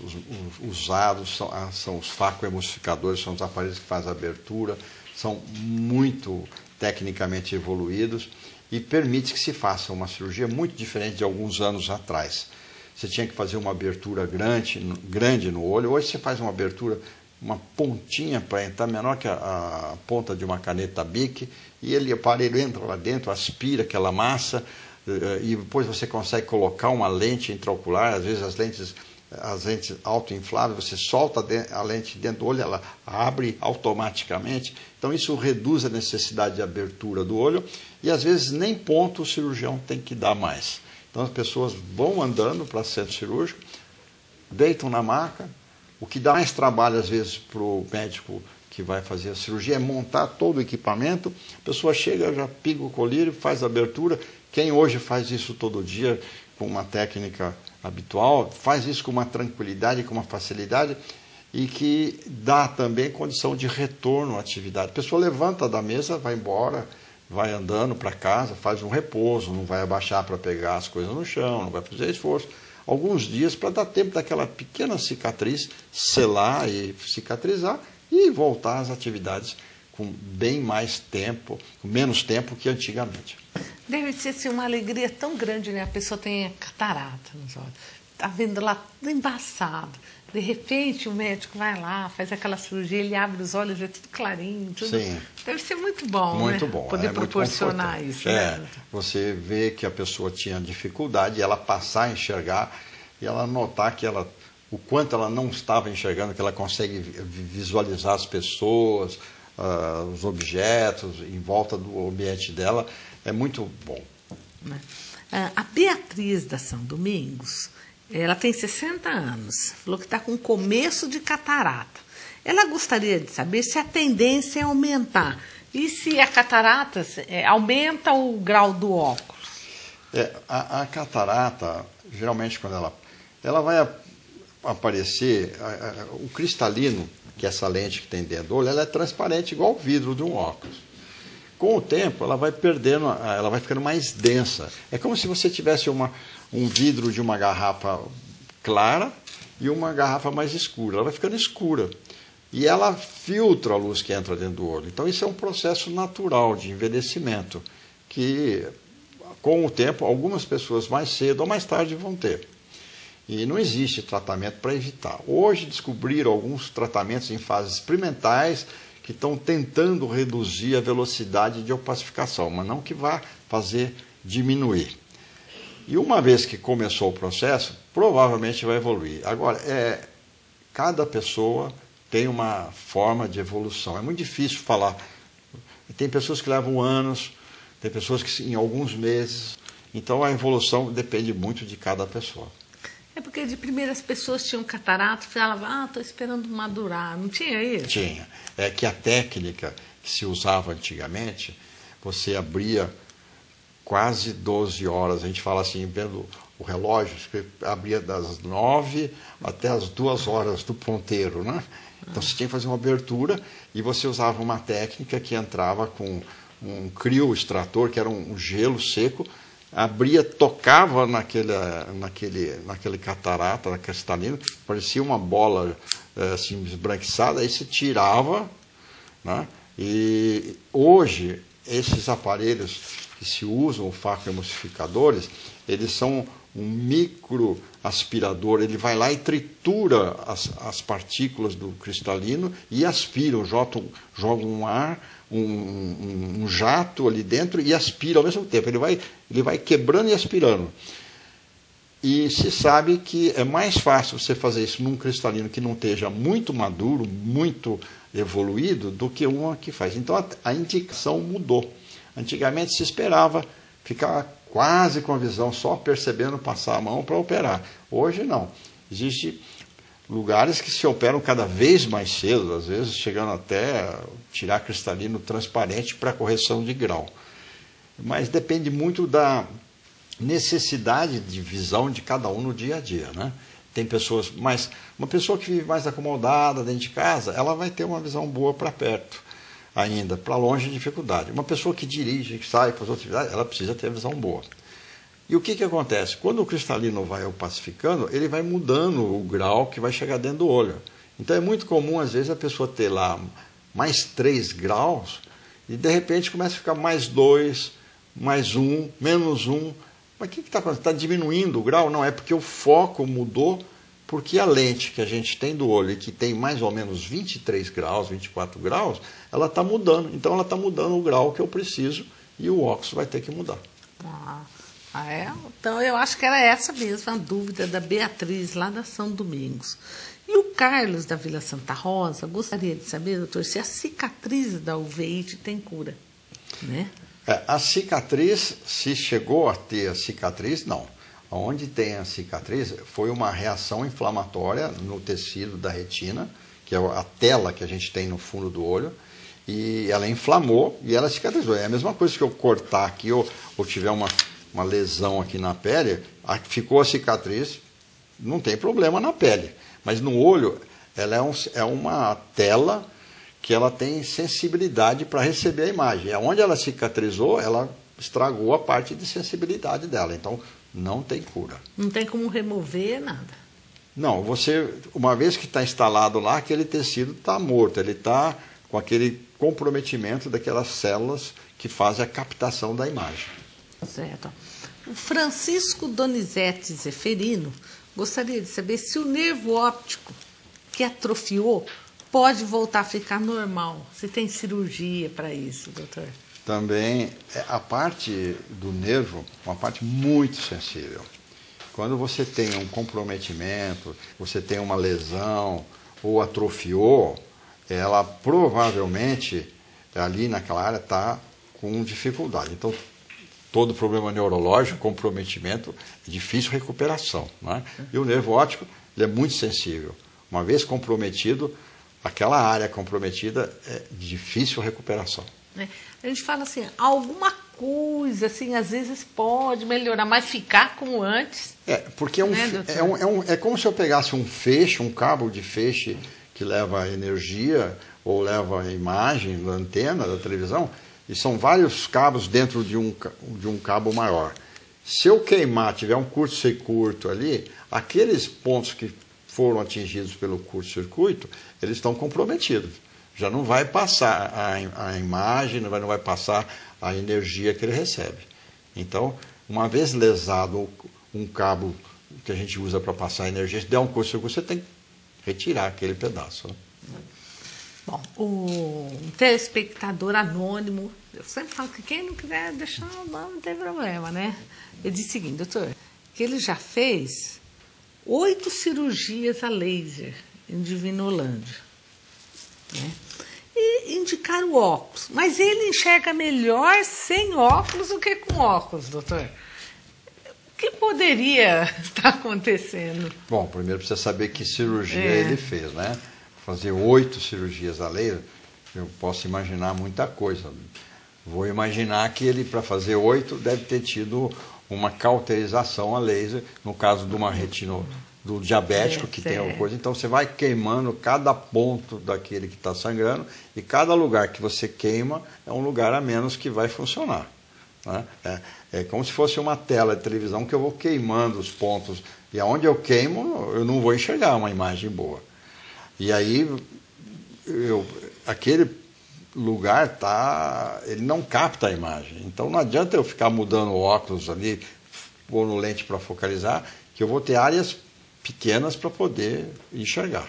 Speaker 2: usados são os facoemulsificadores, são os aparelhos que fazem a abertura, são muito tecnicamente evoluídos e permite que se faça uma cirurgia muito diferente de alguns anos atrás. Você tinha que fazer uma abertura grande no olho, hoje você faz uma abertura, uma pontinha para entrar, menor que a ponta de uma caneta Bic, e o aparelho entra lá dentro, aspira aquela massa, e depois você consegue colocar uma lente intraocular, às vezes as lentes autoinfláveis, você solta a lente dentro do olho, ela abre automaticamente. Então isso reduz a necessidade de abertura do olho e às vezes nem ponto o cirurgião tem que dar mais. Então as pessoas vão andando para o centro cirúrgico, deitam na maca. O que dá mais trabalho às vezes para o médico que vai fazer a cirurgia é montar todo o equipamento. A pessoa chega, já piga o colírio, faz a abertura. Quem hoje faz isso todo dia com uma técnica habitual, faz isso com uma tranquilidade, com uma facilidade e que dá também condição de retorno à atividade. A pessoa levanta da mesa, vai embora, vai andando para casa, faz um repouso, não vai abaixar para pegar as coisas no chão, não vai fazer esforço. Alguns dias para dar tempo daquela pequena cicatriz selar e cicatrizar e voltar às atividades com bem mais tempo, com menos tempo que antigamente.
Speaker 1: Deve ser assim, uma alegria tão grande, né? A pessoa tem catarata nos olhos, está vendo lá tudo embaçado. De repente o médico vai lá, faz aquela cirurgia, ele abre os olhos, vê tudo clarinho. Tudo.
Speaker 2: Sim.
Speaker 1: Deve ser muito bom,
Speaker 2: muito
Speaker 1: né?
Speaker 2: bom.
Speaker 1: Poder proporcionar isso. Né?
Speaker 2: Você vê que a pessoa tinha dificuldade, ela passar a enxergar e ela notar que o quanto ela não estava enxergando, que ela consegue visualizar as pessoas, os objetos em volta do ambiente dela, é muito bom.
Speaker 1: A Beatriz da São Domingos, ela tem 60 anos, falou que está com começo de catarata. Ela gostaria de saber se a tendência é aumentar e se a catarata aumenta o grau do óculos.
Speaker 2: A catarata, geralmente quando ela vai aparecer, o cristalino, que é essa lente que tem dentro do olho, ela é transparente igual o vidro de um óculos. Com o tempo, ela vai perdendo, ela vai ficando mais densa. É como se você tivesse um vidro de uma garrafa clara e uma garrafa mais escura. Ela vai ficando escura. E ela filtra a luz que entra dentro do olho. Então, isso é um processo natural de envelhecimento, que, com o tempo, algumas pessoas mais cedo ou mais tarde vão ter. E não existe tratamento para evitar. Hoje descobriram alguns tratamentos em fases experimentais que estão tentando reduzir a velocidade de opacificação, mas não que vá fazer diminuir. E uma vez que começou o processo, provavelmente vai evoluir. Agora, cada pessoa tem uma forma de evolução. É muito difícil falar. Tem pessoas que levam anos, tem pessoas que em alguns meses. Então a evolução depende muito de cada pessoa.
Speaker 1: É porque de primeira as pessoas tinham catarata e falavam, estou esperando madurar. Não tinha isso?
Speaker 2: Tinha. É que a técnica que se usava antigamente, você abria quase 12 horas. A gente fala assim, vendo o relógio, que abria das 9 até as 2 horas do ponteiro, né? Então você tinha que fazer uma abertura e você usava uma técnica que entrava com um crioextrator, que era um gelo seco, abria, tocava naquele catarata, na cristalina, parecia uma bola assim, esbranquiçada, aí você tirava, né? E hoje, esses aparelhos que se usam, os facoemulsificadores, eles são um microaspirador, ele vai lá e tritura as partículas do cristalino e aspira, joga um ar, um jato ali dentro e aspira ao mesmo tempo. Ele vai quebrando e aspirando. E se sabe que é mais fácil você fazer isso num cristalino que não esteja muito maduro, muito evoluído, do que uma que faz. Então a indicação mudou. Antigamente se esperava ficar quase com a visão, só percebendo passar a mão para operar. Hoje não. Existem lugares que se operam cada vez mais cedo, às vezes chegando até tirar cristalino transparente para correção de grau. Mas depende muito da necessidade de visão de cada um no dia a dia, né? Tem pessoas mais... Uma pessoa que vive mais acomodada dentro de casa, ela vai ter uma visão boa para perto ainda, para longe de dificuldade. Uma pessoa que dirige, que sai, faz atividade, ela precisa ter visão boa. E o que acontece? Quando o cristalino vai opacificando, ele vai mudando o grau que vai chegar dentro do olho. Então é muito comum, às vezes, a pessoa ter lá mais 3 graus e, de repente, começa a ficar mais 2, mais 1, menos 1. Mas o que está acontecendo? Está diminuindo o grau? Não, é porque o foco mudou, porque a lente que a gente tem do olho, que tem mais ou menos 23 graus, 24 graus, ela está mudando. Então ela está mudando o grau que eu preciso e o óculos vai ter que mudar.
Speaker 1: Então eu acho que era essa mesmo a dúvida da Beatriz, lá da São Domingos. E o Carlos, da Vila Santa Rosa, gostaria de saber, doutor, se a cicatriz da uveíte tem cura, né?
Speaker 2: A cicatriz, se chegou a ter a cicatriz, não. Onde tem a cicatriz foi uma reação inflamatória no tecido da retina, que é a tela que a gente tem no fundo do olho, e ela inflamou e ela cicatrizou. É a mesma coisa que eu cortar aqui ou tiver uma lesão aqui na pele, ficou a cicatriz, não tem problema na pele. Mas no olho, ela é uma tela que ela tem sensibilidade para receber a imagem. E onde ela cicatrizou, ela estragou a parte de sensibilidade dela. Então, não tem cura.
Speaker 1: Não tem como remover nada.
Speaker 2: Não, uma vez que está instalado lá, aquele tecido está morto, ele está com aquele comprometimento daquelas células que fazem a captação da imagem.
Speaker 1: Certo. O Francisco Donizete Zeferino gostaria de saber se o nervo óptico que atrofiou pode voltar a ficar normal, se tem cirurgia para isso, doutor.
Speaker 2: Também, a parte do nervo é uma parte muito sensível. Quando você tem um comprometimento, você tem uma lesão ou atrofiou, ela provavelmente ali naquela área está com dificuldade. Então, todo problema neurológico, comprometimento, é difícil recuperação, né? E o nervo óptico ele é muito sensível. Uma vez comprometido, aquela área comprometida é difícil recuperação.
Speaker 1: A gente fala assim, alguma coisa, assim, às vezes pode melhorar, mas ficar como antes.
Speaker 2: Porque é como se eu pegasse um feixe, um cabo de feixe que leva energia ou leva imagem da antena da televisão, e são vários cabos dentro de um cabo maior. Se eu queimar, tiver um curto-circuito ali, aqueles pontos que foram atingidos pelo curto-circuito, eles estão comprometidos. Já não vai passar a imagem, não vai passar a energia que ele recebe. Então, uma vez lesado um cabo que a gente usa para passar energia, se der um curto-circuito, você tem que retirar aquele pedaço. Né?
Speaker 1: Bom, o telespectador anônimo, eu sempre falo que quem não quiser deixar o nome não tem problema, né? Ele disse o seguinte, doutor, que ele já fez 8 cirurgias a laser em Divinolândia, né? E indicaram óculos, mas ele enxerga melhor sem óculos do que com óculos, doutor. O que poderia estar acontecendo?
Speaker 2: Bom, primeiro precisa saber que cirurgia ele fez, né? Fazer 8 cirurgias a laser, eu posso imaginar muita coisa. Vou imaginar que ele, para fazer 8, deve ter tido uma cauterização a laser, no caso de uma retino do diabético, que tem alguma coisa. Então, você vai queimando cada ponto daquele que está sangrando, e cada lugar que você queima é um lugar a menos que vai funcionar. Né? É como se fosse uma tela de televisão que eu vou queimando os pontos, e aonde eu queimo, eu não vou enxergar uma imagem boa. E aí, aquele lugar ele não capta a imagem. Então não adianta eu ficar mudando o óculos ali, pondo lente para focalizar, que eu vou ter áreas pequenas para poder enxergar.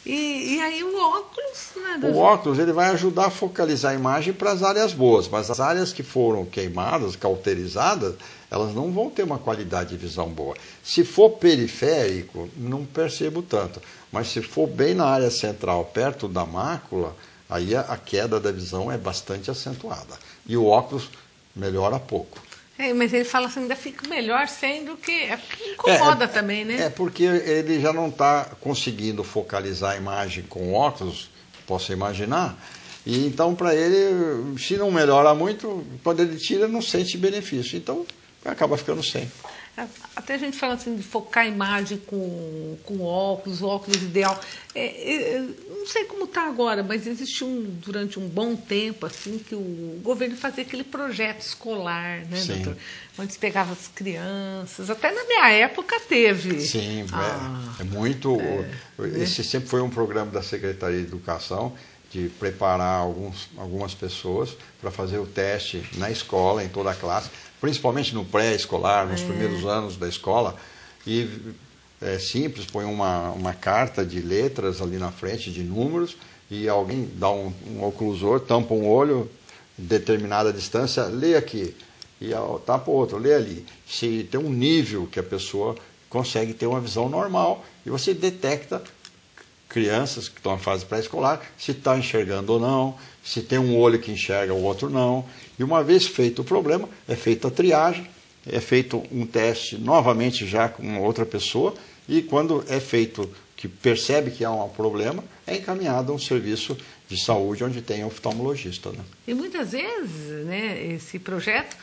Speaker 1: E aí o óculos... Né,
Speaker 2: o óculos ele vai ajudar a focalizar a imagem para as áreas boas, mas as áreas que foram queimadas, cauterizadas, elas não vão ter uma qualidade de visão boa. Se for periférico, não percebo tanto. Mas se for bem na área central, perto da mácula, aí a queda da visão é bastante acentuada. E o óculos melhora pouco.
Speaker 1: Mas ele fala assim, ainda fica melhor sendo que incomoda também, né?
Speaker 2: Porque ele já não está conseguindo focalizar a imagem com óculos, posso imaginar. E então, para ele, se não melhora muito, quando ele tira, não sente benefício. Então, acaba ficando sem.
Speaker 1: Até a gente fala assim de focar a imagem com óculos, o óculos ideal. Não sei como está agora, mas existiu durante um bom tempo assim que o governo fazia aquele projeto escolar, né,
Speaker 2: Sim.
Speaker 1: doutor? Onde se pegava as crianças. Até na minha época teve.
Speaker 2: Sim, muito. Esse sempre foi um programa da Secretaria de Educação de preparar algumas pessoas para fazer o teste na escola, em toda a classe, principalmente no pré-escolar, nos primeiros anos da escola. E é simples, põe uma carta de letras ali na frente, de números, e alguém dá um oclusor, tampa um olho, determinada distância, lê aqui, e tapa o outro, lê ali. Se tem um nível que a pessoa consegue ter uma visão normal, e você detecta crianças que estão na fase pré-escolar, se está enxergando ou não, se tem um olho que enxerga, o outro não. E uma vez feito o problema, é feita a triagem, é feito um teste novamente já com uma outra pessoa, e quando é feito, que percebe que há um problema, é encaminhado a um serviço de saúde onde tem oftalmologista. Né?
Speaker 1: E muitas vezes, né, esse projeto,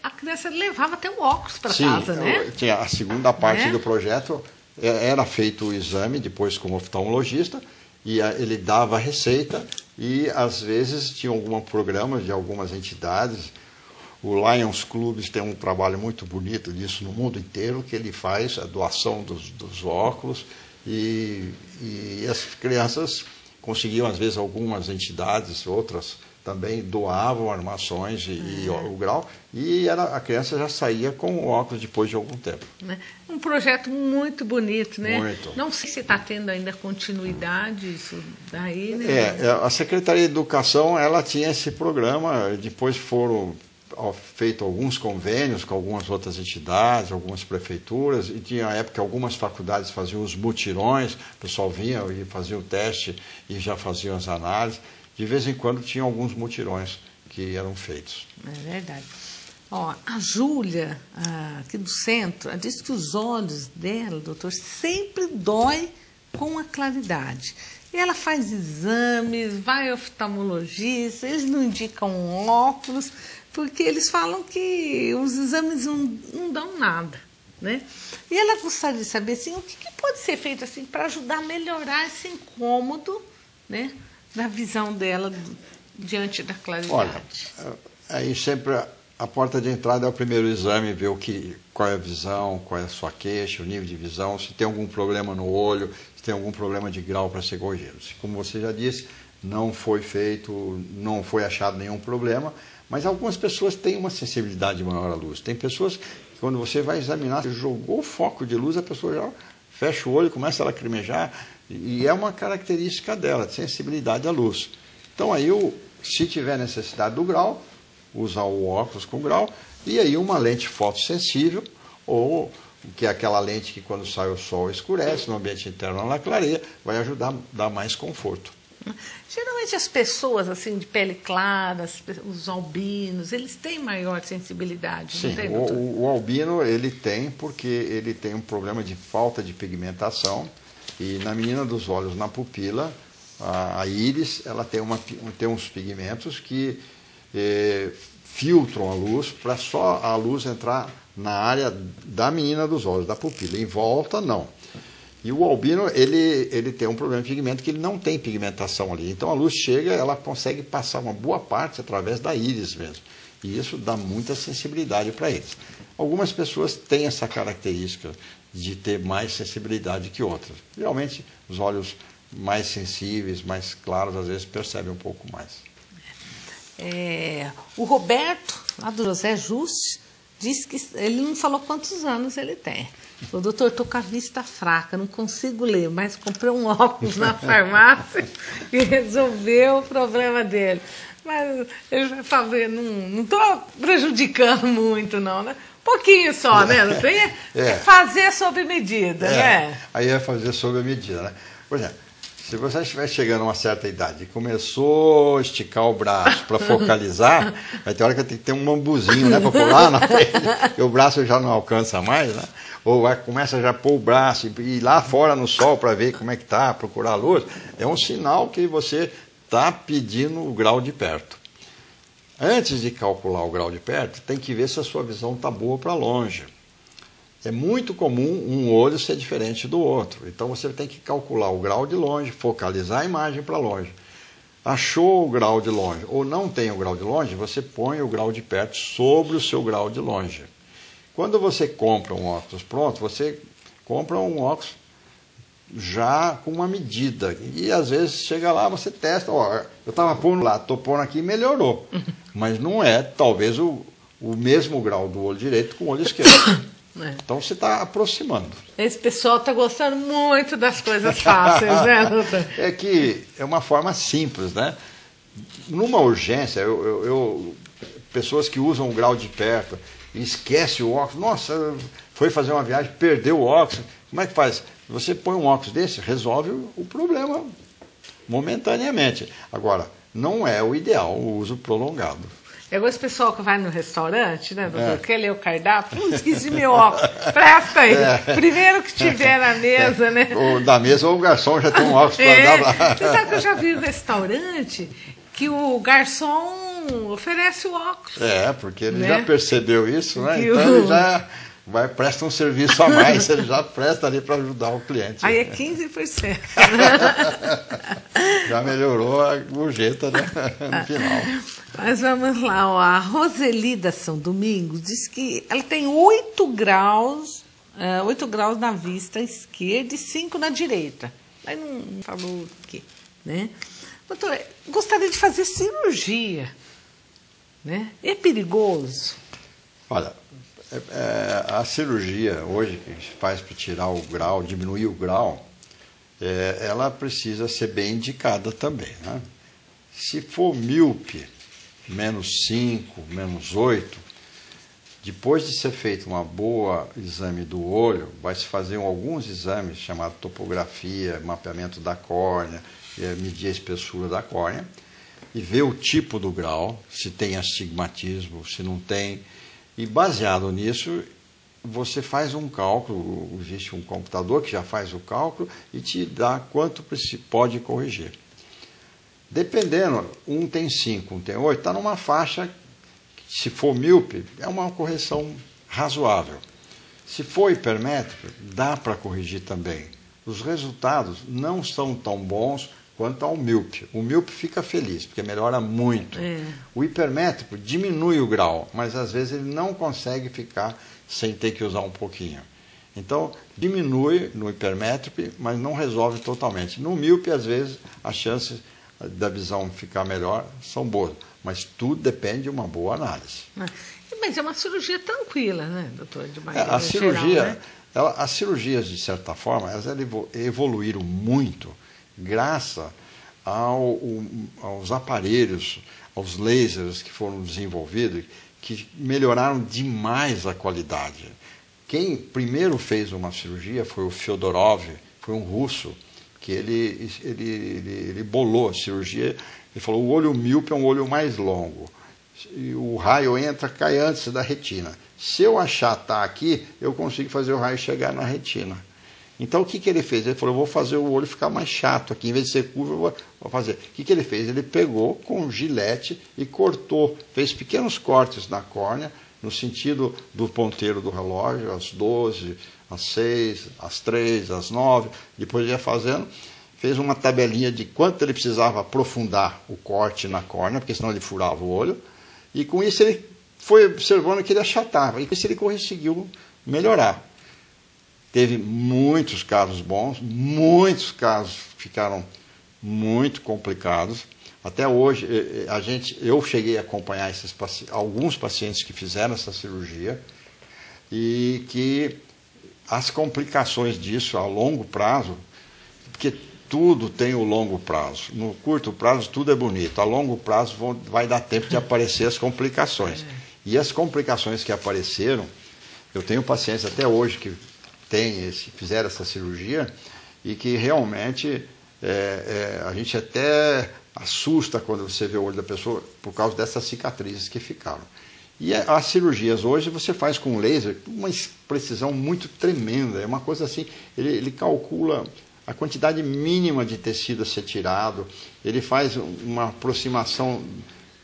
Speaker 1: a criança levava até o óculos para casa, né?
Speaker 2: Tinha a segunda parte do projeto, era feito o exame, depois com o oftalmologista, e ele dava a receita, e às vezes tinha algum programa de algumas entidades. O Lions Clubs tem um trabalho muito bonito disso no mundo inteiro, que ele faz a doação dos óculos, e as crianças conseguiam, às vezes, algumas entidades, outras também doavam armações e o grau, e a criança já saía com o óculos depois de algum tempo.
Speaker 1: Um projeto muito bonito, né?
Speaker 2: Muito.
Speaker 1: Não sei se está tendo ainda continuidade isso daí, né?
Speaker 2: A Secretaria de Educação, ela tinha esse programa, depois foram feitos alguns convênios com algumas outras entidades, algumas prefeituras, e tinha, na época, algumas faculdades faziam os mutirões, o pessoal vinha e fazia o teste e já faziam as análises. De vez em quando tinha alguns mutirões que eram feitos.
Speaker 1: É verdade. Ó, a Júlia, aqui do centro, ela disse que os olhos dela, doutor, sempre dói com a claridade. E ela faz exames, vai ao oftalmologista, eles não indicam óculos, porque eles falam que os exames não dão nada, né? E ela gostaria de saber assim, o que pode ser feito assim para ajudar a melhorar esse incômodo, né, da visão dela diante da claridade.
Speaker 2: Olha, aí sempre a porta de entrada é o primeiro exame, ver qual é a visão, qual é a sua queixa, o nível de visão, se tem algum problema no olho, se tem algum problema de grau para ser corrigido. Como você já disse, não foi feito, não foi achado nenhum problema, mas algumas pessoas têm uma sensibilidade maior à luz. Tem pessoas que, quando você vai examinar, você jogou o foco de luz, a pessoa já fecha o olho, começa a lacrimejar, e é uma característica dela, de sensibilidade à luz. Então aí, se tiver necessidade do grau, usar o óculos com grau, e aí uma lente fotossensível, ou que é aquela lente que quando sai o sol escurece, no ambiente interno ela clareia, vai ajudar a dar mais conforto.
Speaker 1: Geralmente as pessoas assim de pele clara, os albinos, eles têm maior sensibilidade,
Speaker 2: Sim,
Speaker 1: não tem,
Speaker 2: o albino ele tem porque ele tem um problema de falta de pigmentação, e na menina dos olhos, na pupila, a íris, ela tem uns pigmentos que filtram a luz para só a luz entrar na área da menina dos olhos, da pupila. Em volta, não. E o albino, ele tem um problema de pigmento que ele não tem pigmentação ali. Então a luz chega, ela consegue passar uma boa parte através da íris mesmo. E isso dá muita sensibilidade para eles. Algumas pessoas têm essa característica de ter mais sensibilidade que outras. Realmente, os olhos mais sensíveis, mais claros, às vezes percebem um pouco mais.
Speaker 1: O Roberto, lá do José Juste, disse que ele não falou quantos anos ele tem. O doutor, estou com a vista fraca, não consigo ler, mas comprei um óculos na farmácia e resolveu o problema dele. Mas ele já falou, não estou prejudicando muito, não, né? Pouquinho só, né? Não tem fazer sob medida, né?
Speaker 2: Aí é fazer sob a medida, né? Por exemplo, se você estiver chegando a uma certa idade e começou a esticar o braço para focalizar, vai ter hora que tem que ter um bambuzinho, né, para pôr lá na frente, e o braço já não alcança mais, né? Ou começa já a pôr o braço e ir lá fora no sol para ver como é que está, procurar a luz, é um sinal que você está pedindo o grau de perto. Antes de calcular o grau de perto, tem que ver se a sua visão está boa para longe. É muito comum um olho ser diferente do outro. Então você tem que calcular o grau de longe, focalizar a imagem para longe. Achou o grau de longe ou não tem o grau de longe, você põe o grau de perto sobre o seu grau de longe. Quando você compra um óculos pronto, você compra um óculos já com uma medida. E às vezes chega lá, você testa, ó, eu estava pondo lá, estou pondo aqui e melhorou. Mas não é, talvez, o mesmo grau do olho direito com o olho esquerdo. Então você está aproximando.
Speaker 1: Esse pessoal está gostando muito das coisas fáceis, né, doutor?
Speaker 2: É que é uma forma simples, né? Numa urgência, pessoas que usam o grau de perto e esquecem o óculos, nossa, foi fazer uma viagem, perdeu o óculos, como é que faz? Você põe um óculos desse, resolve o problema momentaneamente. Agora, não é o ideal o uso prolongado.
Speaker 1: É igual esse pessoal que vai no restaurante, né, doutor? Quer ler o cardápio? Esqueci meu óculos. Presta aí. Primeiro que tiver na mesa, né?
Speaker 2: Ou na mesa, ou o garçom já tem um óculos para dar lá.
Speaker 1: Você sabe que eu já vi um restaurante que o garçom oferece o óculos.
Speaker 2: Porque ele já percebeu isso, né? Então ele já presta um serviço a mais, ele já presta ali para ajudar o cliente.
Speaker 1: Aí é 15%.
Speaker 2: Já melhorou a gorjeta, né? No final.
Speaker 1: Mas vamos lá, ó. A Roselida São Domingos diz que ela tem 8 graus na vista esquerda e 5 na direita. Aí não falou o quê, né? Doutor, gostaria de fazer cirurgia, né? É perigoso?
Speaker 2: Olha, a cirurgia hoje que a gente faz para tirar o grau, diminuir o grau, ela precisa ser bem indicada também, né? Se for míope, -5, -8, depois de ser feito um bom exame do olho, vai se fazer alguns exames chamados topografia, mapeamento da córnea, medir a espessura da córnea, e ver o tipo do grau, se tem astigmatismo, se não tem. E baseado nisso, você faz um cálculo, existe um computador que já faz o cálculo e te dá quanto pode corrigir. Dependendo, um tem 5, um tem 8, está numa faixa, se for míope, é uma correção razoável. Se for hipermétrico, dá para corrigir também. Os resultados não são tão bons quanto ao míope. O míope fica feliz, porque melhora muito. O hipermétrico diminui o grau, mas às vezes ele não consegue ficar sem ter que usar um pouquinho. Então, diminui no hipermétrico, mas não resolve totalmente. No míope, às vezes, as chances da visão ficar melhor, são boas. Mas tudo depende de uma boa análise.
Speaker 1: Mas é uma cirurgia tranquila, né, doutor?
Speaker 2: A cirurgia, geral, né? As cirurgias, de certa forma, elas evoluíram muito graças aos aparelhos, aos lasers que foram desenvolvidos, que melhoraram demais a qualidade. Quem primeiro fez uma cirurgia foi o Fyodorov, foi um russo, que ele bolou a cirurgia. Ele falou: o olho míope é um olho mais longo, e o raio cai antes da retina. Se eu achatar aqui, eu consigo fazer o raio chegar na retina. Então, o que ele fez? Ele falou: eu vou fazer o olho ficar mais chato aqui, em vez de ser curvo, eu vou fazer. O que ele fez? Ele pegou com um gilete e cortou, fez pequenos cortes na córnea, no sentido do ponteiro do relógio, às 12, às 6, às 3, às 9, depois ia fazendo, fez uma tabelinha de quanto ele precisava aprofundar o corte na córnea, porque senão ele furava o olho, e com isso ele foi observando que ele achatava, e com isso ele conseguiu melhorar. Teve muitos casos bons, muitos casos ficaram muito complicados. Até hoje, eu cheguei a acompanhar alguns pacientes que fizeram essa cirurgia e que as complicações disso a longo prazo, porque tudo tem o longo prazo. No curto prazo tudo é bonito, a longo prazo vai dar tempo de aparecer as complicações. E as complicações que apareceram, eu tenho pacientes até hoje que fizeram essa cirurgia e que realmente a gente até assusta quando você vê o olho da pessoa por causa dessas cicatrizes que ficaram. E as cirurgias hoje você faz com laser, uma precisão muito tremenda, é uma coisa assim, ele calcula a quantidade mínima de tecido a ser tirado, ele faz uma aproximação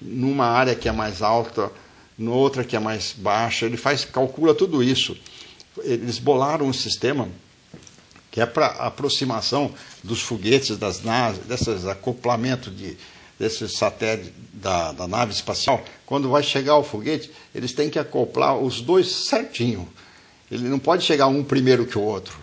Speaker 2: numa área que é mais alta, noutra que é mais baixa, calcula tudo isso. Eles bolaram um sistema que é para aproximação dos foguetes, das naves, desses acoplamentos desses satélites da nave espacial. Quando vai chegar o foguete, eles têm que acoplar os dois certinho. Ele não pode chegar um primeiro que o outro.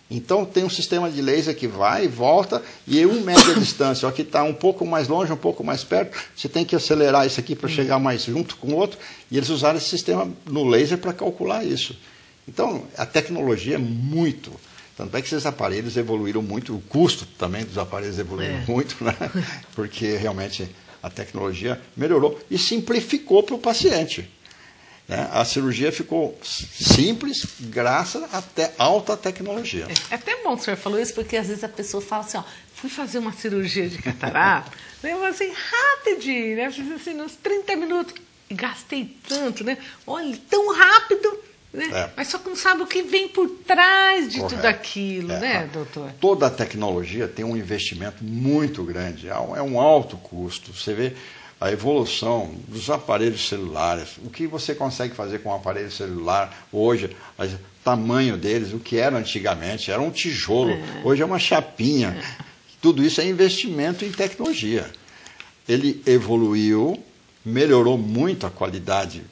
Speaker 2: Então tem um sistema de laser que vai e volta e mede a distância. Aqui está um pouco mais longe, um pouco mais perto. Você tem que acelerar isso aqui para chegar mais junto com o outro. E eles usaram esse sistema no laser para calcular isso. Então a tecnologia é muito. Tanto é que esses aparelhos evoluíram muito, o custo também dos aparelhos evoluiu muito, né? Porque realmente a tecnologia melhorou e simplificou para o paciente. Né? A cirurgia ficou simples graças à alta tecnologia.
Speaker 1: É até bom que o senhor falou isso, porque às vezes a pessoa fala assim, ó, fui fazer uma cirurgia de catarata, né? Assim, rapidinho, né? Fiz assim, uns 30 minutos, e gastei tanto, né? Olha, tão rápido. Né? Mas só que não sabe o que vem por trás de tudo aquilo, né, doutor?
Speaker 2: Toda a tecnologia tem um investimento muito grande, é um alto custo. Você vê a evolução dos aparelhos celulares, o que você consegue fazer com um aparelho celular hoje, o tamanho deles, o que era antigamente, era um tijolo, hoje é uma chapinha. Tudo isso é investimento em tecnologia. Ele evoluiu, melhorou muito a qualidade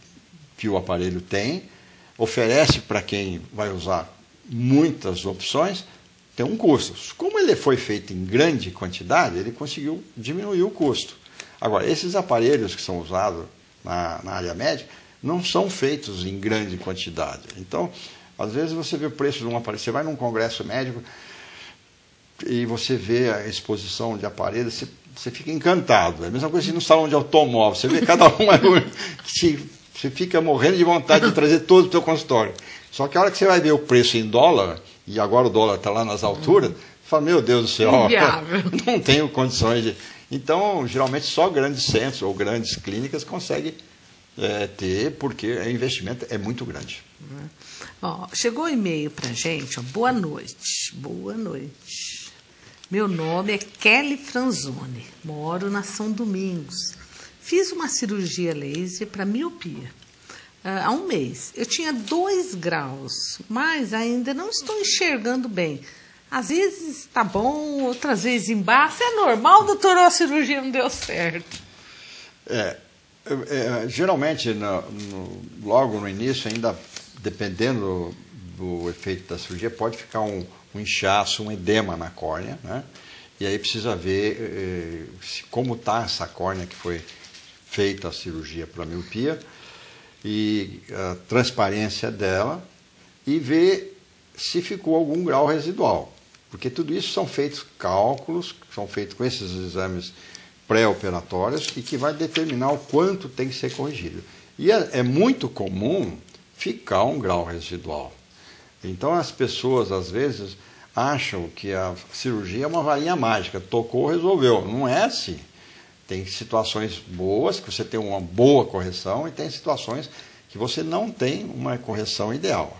Speaker 2: que o aparelho tem, oferece para quem vai usar muitas opções, tem um custo. Como ele foi feito em grande quantidade, ele conseguiu diminuir o custo. Agora, esses aparelhos que são usados na área médica não são feitos em grande quantidade. Então, às vezes você vê o preço de um aparelho, você vai num congresso médico e você vê a exposição de aparelhos, você fica encantado. É a mesma coisa que no salão de automóvel, você vê cada um que você fica morrendo de vontade de trazer todo o seu consultório. Só que a hora que você vai ver o preço em dólar, e agora o dólar está lá nas alturas, você fala, meu Deus do céu, não tenho condições de... Então, geralmente, só grandes centros ou grandes clínicas conseguem ter, porque o investimento é muito grande.
Speaker 1: Ó, chegou um e-mail para a gente, ó, boa noite. Boa noite. Meu nome é Kelly Franzoni, moro na São Domingos. Fiz uma cirurgia laser para miopia há um mês. Eu tinha 2 graus, mas ainda não estou enxergando bem. Às vezes está bom, outras vezes embaixo. É normal, doutor, ou a cirurgia não deu certo?
Speaker 2: Geralmente, logo no início, ainda dependendo do efeito da cirurgia, pode ficar um inchaço, um edema na córnea, né? E aí precisa ver como está essa córnea que foi feita a cirurgia para miopia e a transparência dela e ver se ficou algum grau residual. Porque tudo isso são feitos cálculos, são feitos com esses exames pré-operatórios e que vai determinar o quanto tem que ser corrigido. E é muito comum ficar um grau residual. Então as pessoas às vezes acham que a cirurgia é uma varinha mágica, tocou, resolveu. Não é assim. Tem situações boas que você tem uma boa correção e tem situações que você não tem uma correção ideal.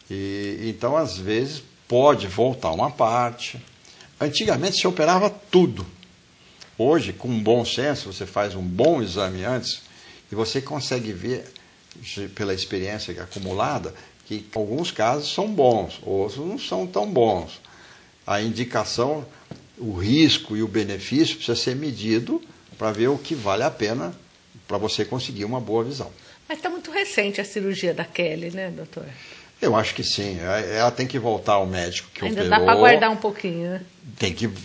Speaker 2: Então, às vezes, pode voltar uma parte. Antigamente se operava tudo. Hoje, com um bom senso, você faz um bom exame antes e você consegue ver, pela experiência acumulada, que alguns casos são bons, outros não são tão bons. A indicação, o risco e o benefício precisa ser medido para ver o que vale a pena para você conseguir uma boa visão.
Speaker 1: Mas está muito recente a cirurgia da Kelly, né, doutor?
Speaker 2: Eu acho que sim. Ela tem que voltar ao médico que
Speaker 1: Ainda
Speaker 2: operou.
Speaker 1: Dá para guardar um pouquinho, né?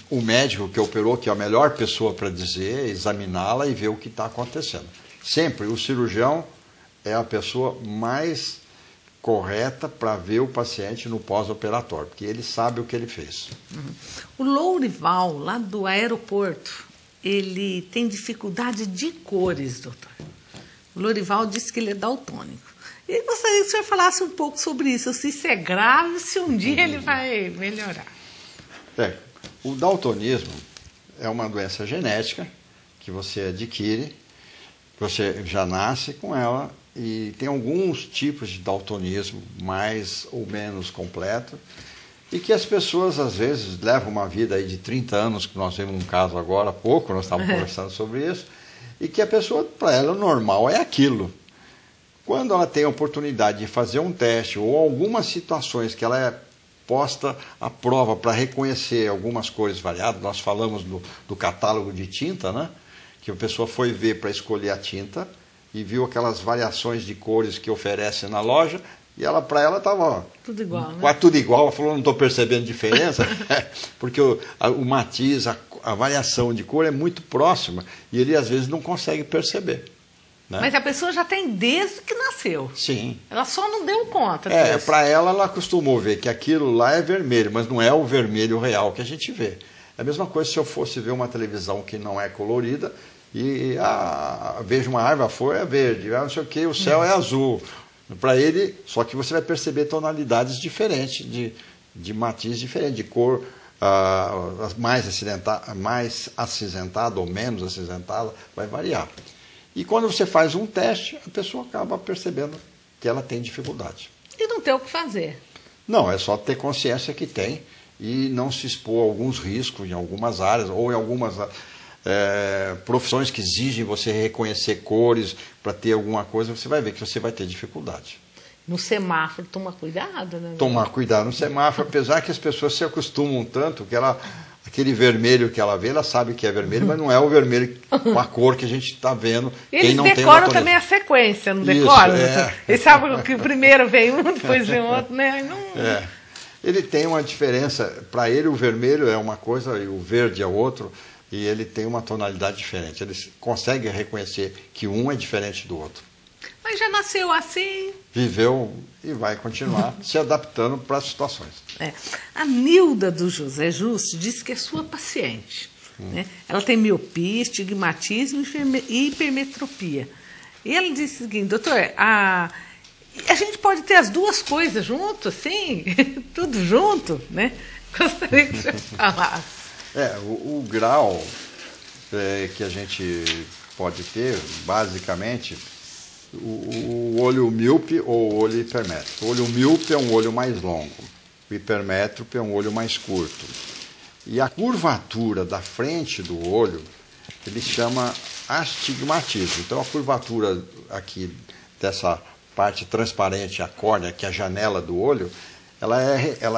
Speaker 2: O médico que operou, que é a melhor pessoa para dizer, examiná-la e ver o que está acontecendo. Sempre o cirurgião é a pessoa mais correta para ver o paciente no pós-operatório, porque ele sabe o que ele fez.
Speaker 1: O Lourival, lá do aeroporto, ele tem dificuldade de cores, doutor. O Lourival disse que ele é daltônico. E gostaria que o senhor falasse um pouco sobre isso, se isso é grave, se um dia ele vai melhorar.
Speaker 2: O daltonismo é uma doença genética que você adquire, você já nasce com ela, e tem alguns tipos de daltonismo mais ou menos completo, e que as pessoas às vezes levam uma vida aí de 30 anos, que nós vimos um caso agora há pouco, nós estávamos conversando sobre isso, e que a pessoa, para ela, o normal é aquilo. Quando ela tem a oportunidade de fazer um teste ou algumas situações que ela é posta à prova para reconhecer algumas cores variadas, nós falamos do catálogo de tinta, né? Que a pessoa foi ver para escolher a tinta e viu aquelas variações de cores que oferece na loja e para ela estava
Speaker 1: tudo igual, né?
Speaker 2: Quase tudo igual. Ela falou, não estou percebendo diferença, porque o matiz, a variação de cor é muito próxima e ele às vezes não consegue perceber. Né?
Speaker 1: Mas a pessoa já tem desde que nasceu.
Speaker 2: Sim.
Speaker 1: Ela só não deu conta disso.
Speaker 2: Para ela acostumou ver que aquilo lá é vermelho, mas não é o vermelho real que a gente vê. É a mesma coisa se eu fosse ver uma televisão que não é colorida e vejo uma árvore, a flor é verde, não sei o que, o céu é azul. Para ele, só que você vai perceber tonalidades diferentes, de matiz diferente, de cor mais acinzentada ou menos acinzentada, vai variar. E quando você faz um teste, a pessoa acaba percebendo que ela tem dificuldade.
Speaker 1: E não tem o que fazer.
Speaker 2: Não, é só ter consciência que tem e não se expor a alguns riscos em algumas áreas ou em algumas profissões que exigem você reconhecer cores para ter alguma coisa, você vai ver que você vai ter dificuldade.
Speaker 1: No semáforo, toma cuidado, né?
Speaker 2: Tomar cuidado no semáforo, apesar que as pessoas se acostumam tanto que aquele vermelho que ela vê, ela sabe que é vermelho, mas não é o vermelho com a cor que a gente está vendo.
Speaker 1: Eles decoram também a sequência, não decoram? Eles sabem que primeiro vem um, depois vem outro, né?
Speaker 2: Ele tem uma diferença, para ele o vermelho é uma coisa e o verde é outro, e ele tem uma tonalidade diferente. Eles conseguem reconhecer que um é diferente do outro.
Speaker 1: Mas já nasceu assim.
Speaker 2: Viveu e vai continuar se adaptando para as situações.
Speaker 1: A Nilda do José Justo disse que é sua paciente. Né? Ela tem miopia, estigmatismo e hipermetropia. E ela disse o seguinte, doutor, a gente pode ter as duas coisas junto, assim, tudo junto, né? Gostaria que você falasse.
Speaker 2: O grau que a gente pode ter, basicamente, o olho míope ou o olho hipermétrope. O olho míope é um olho mais longo, o hipermétrope é um olho mais curto. E a curvatura da frente do olho, ele chama astigmatismo. Então a curvatura aqui dessa parte transparente, a córnea, que é a janela do olho, ela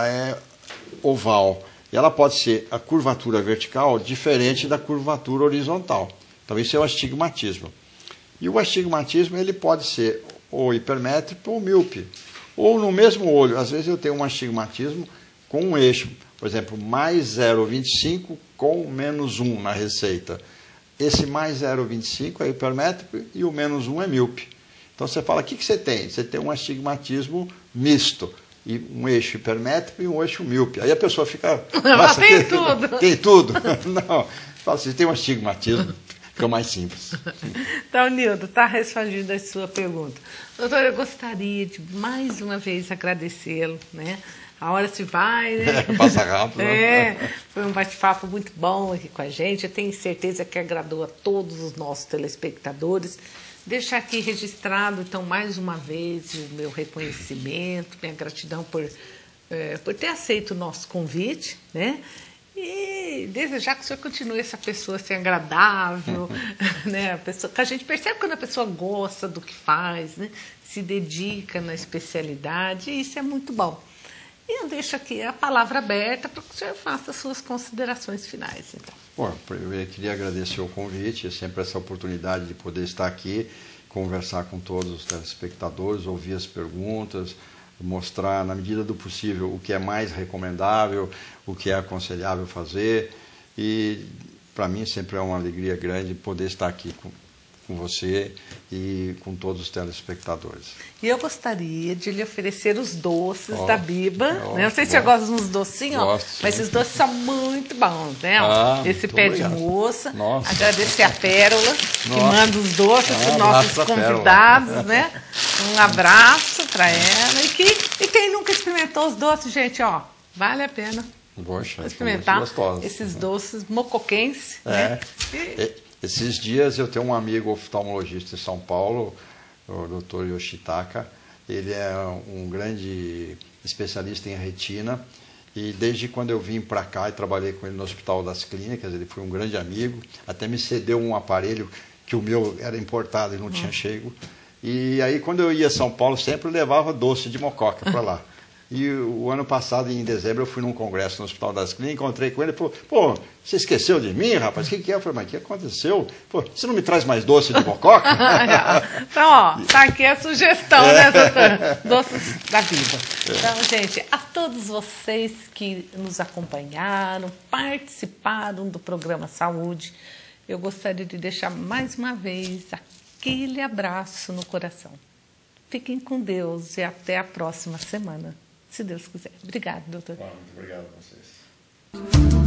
Speaker 2: é oval. E ela pode ser a curvatura vertical diferente da curvatura horizontal. Então isso é o astigmatismo. E o astigmatismo ele pode ser ou hipermétrope ou míope. Ou no mesmo olho. Às vezes eu tenho um astigmatismo com um eixo. Por exemplo, mais 0,25 com menos 1 na receita. Esse mais 0,25 é hipermétrope e o menos 1 é míope. Então você fala, o que você tem? Você tem um astigmatismo misto, e um eixo hipermétrope e um eixo míope. Aí a pessoa fica...
Speaker 1: Tem tudo.
Speaker 2: Tem tudo. Não, fala assim, tem um astigmatismo, fica mais simples.
Speaker 1: Então, Nildo, está respondendo a sua pergunta. Doutor, eu gostaria de mais uma vez agradecê-lo, né? A hora se vai, né?
Speaker 2: Passa rápido.
Speaker 1: Foi um bate-papo muito bom aqui com a gente. Eu tenho certeza que agradou a todos os nossos telespectadores. Deixar aqui registrado, então, mais uma vez, o meu reconhecimento, minha gratidão por ter aceito o nosso convite, né? E desejar que o senhor continue essa pessoa assim, agradável, né? Que a gente percebe quando a pessoa gosta do que faz, né? Se dedica na especialidade, e isso é muito bom. E eu deixo aqui a palavra aberta para que o senhor faça as suas considerações finais. Então.
Speaker 2: Bom, eu queria agradecer o convite, é sempre essa oportunidade de poder estar aqui, conversar com todos os telespectadores, ouvir as perguntas, mostrar, na medida do possível, o que é mais recomendável, o que é aconselhável fazer. E, para mim, sempre é uma alegria grande poder estar aqui com você e com todos os telespectadores.
Speaker 1: E eu gostaria de lhe oferecer os doces da Biba. Né? Não sei se você gosta dos docinhos, mas esses doces são muito bons. Né? Esse pé de moça. Nossa. Agradecer a Pérola, que manda os doces para os nossos convidados. Né? Um abraço para ela. E quem nunca experimentou os doces, gente, ó, vale a pena experimentar esses doces mocoquenses. Né?
Speaker 2: Esses dias eu tenho um amigo oftalmologista em São Paulo, o Dr. Yoshitaka. Ele é um grande especialista em retina, e desde quando eu vim para cá e trabalhei com ele no Hospital das Clínicas, ele foi um grande amigo, até me cedeu um aparelho que o meu era importado e não tinha chego. E aí quando eu ia a São Paulo sempre levava doce de mococa para lá. E o ano passado, em dezembro, eu fui num congresso no Hospital das Clínicas, encontrei com ele e falou, pô, você esqueceu de mim, rapaz? O que é? Eu falei, mas o que aconteceu? Pô, você não me traz mais doce de mococa?
Speaker 1: Então, ó, tá aqui a sugestão, né, doutor? Doces da Biba. Então, gente, a todos vocês que nos acompanharam, participaram do programa Saúde, eu gostaria de deixar mais uma vez aquele abraço no coração. Fiquem com Deus e até a próxima semana, se Deus quiser. Obrigada, doutor.
Speaker 2: Muito obrigado a vocês.